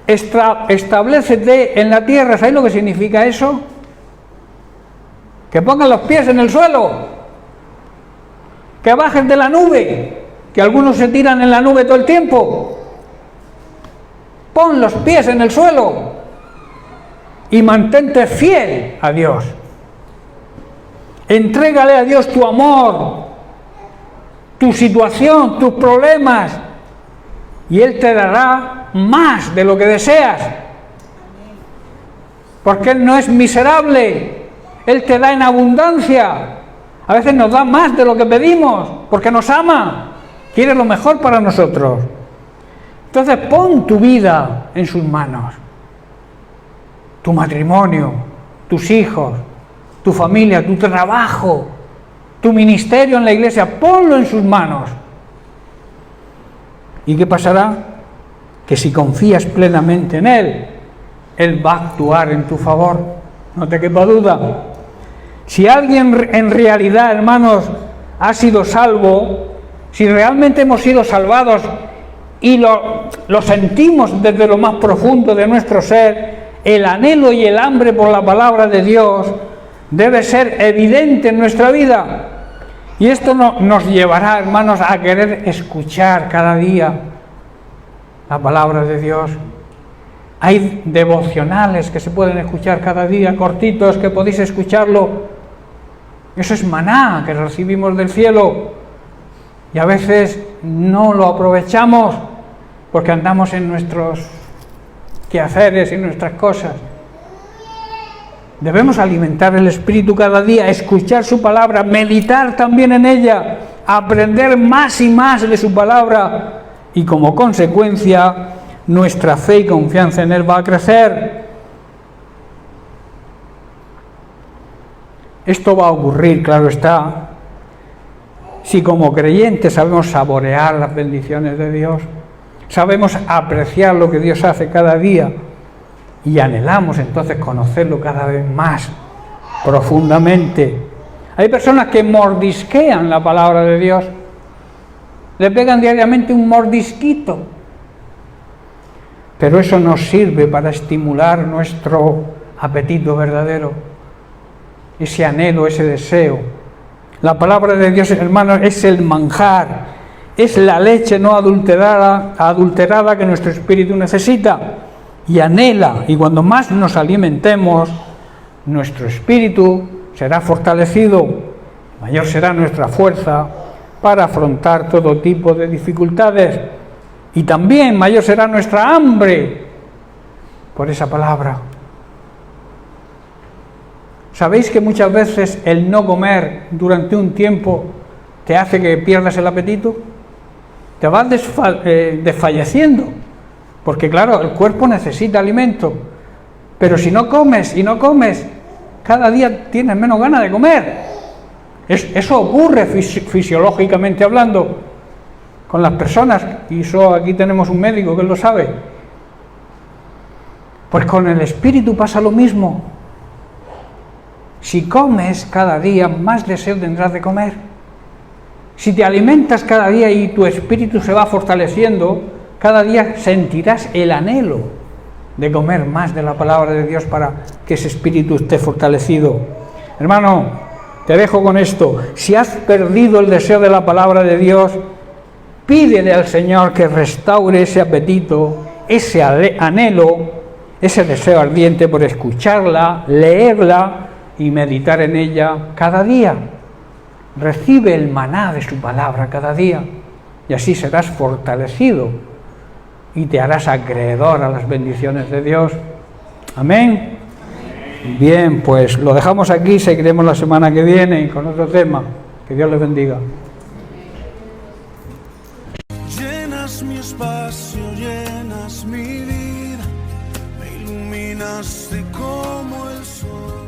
Establécete en la tierra. ¿Sabéis lo que significa eso? Que pongas los pies en el suelo, que bajes de la nube, que algunos se tiran en la nube todo el tiempo. Pon los pies en el suelo y mantente fiel a Dios. Entrégale a Dios tu amor, tu situación, tus problemas, y Él te dará más de lo que deseas, porque Él no es miserable, Él te da en abundancia. A veces nos da más de lo que pedimos, porque nos ama, quiere lo mejor para nosotros. Entonces pon tu vida en sus manos, tu matrimonio, tus hijos, tu familia, tu trabajo, tu ministerio en la iglesia, ponlo en sus manos ¿Y qué pasará? Que si confías plenamente en Él, Él va a actuar en tu favor, no te quepa duda. Si alguien en realidad, hermanos, ha sido salvo, si realmente hemos sido salvados y lo sentimos desde lo más profundo de nuestro ser, el anhelo y el hambre por la palabra de Dios debe ser evidente en nuestra vida. Y esto nos llevará, hermanos, a querer escuchar cada día la palabra de Dios. Hay devocionales que se pueden escuchar cada día, cortitos, que podéis escucharlo. Eso es maná que recibimos del cielo. Y a veces no lo aprovechamos porque andamos en nuestros quehaceres y nuestras cosas. Debemos alimentar el espíritu cada día, escuchar su palabra, meditar también en ella, aprender más y más de su palabra, y como consecuencia nuestra fe y confianza en Él va a crecer. Esto va a ocurrir, claro está, si como creyentes sabemos saborear las bendiciones de Dios, sabemos apreciar lo que Dios hace cada día y anhelamos entonces conocerlo cada vez más profundamente. Hay personas que mordisquean la palabra de Dios, le pegan diariamente un mordisquito, pero eso nos sirve para estimular nuestro apetito verdadero, ese anhelo, ese deseo. La palabra de Dios, hermanos, es el manjar, es la leche no adulterada que nuestro espíritu necesita y anhela, y cuando más nos alimentemos, nuestro espíritu será fortalecido, mayor será nuestra fuerza para afrontar todo tipo de dificultades, y también mayor será nuestra hambre por esa palabra. ¿Sabéis que muchas veces el no comer durante un tiempo te hace que pierdas el apetito? Te vas desfalleciendo, porque claro, el cuerpo necesita alimento, pero si no comes y no comes, cada día tienes menos ganas de comer. Eso ocurre fisiológicamente hablando con las personas, y eso aquí tenemos un médico que lo sabe. Pues con el espíritu pasa lo mismo. Si comes cada día, más deseo tendrás de comer. Si te alimentas cada día y tu espíritu se va fortaleciendo, cada día sentirás el anhelo de comer más de la palabra de Dios para que ese espíritu esté fortalecido. Hermano, te dejo con esto. Si has perdido el deseo de la palabra de Dios, pídele al Señor que restaure ese apetito, ese anhelo, ese deseo ardiente por escucharla, leerla y meditar en ella cada día. Recibe el maná de su palabra cada día y así serás fortalecido y te harás acreedor a las bendiciones de Dios. Amén. Bien, pues lo dejamos aquí, seguiremos la semana que viene con otro tema. Que Dios les bendiga. Llenas mi espacio, llenas mi vida, me iluminaste como el sol.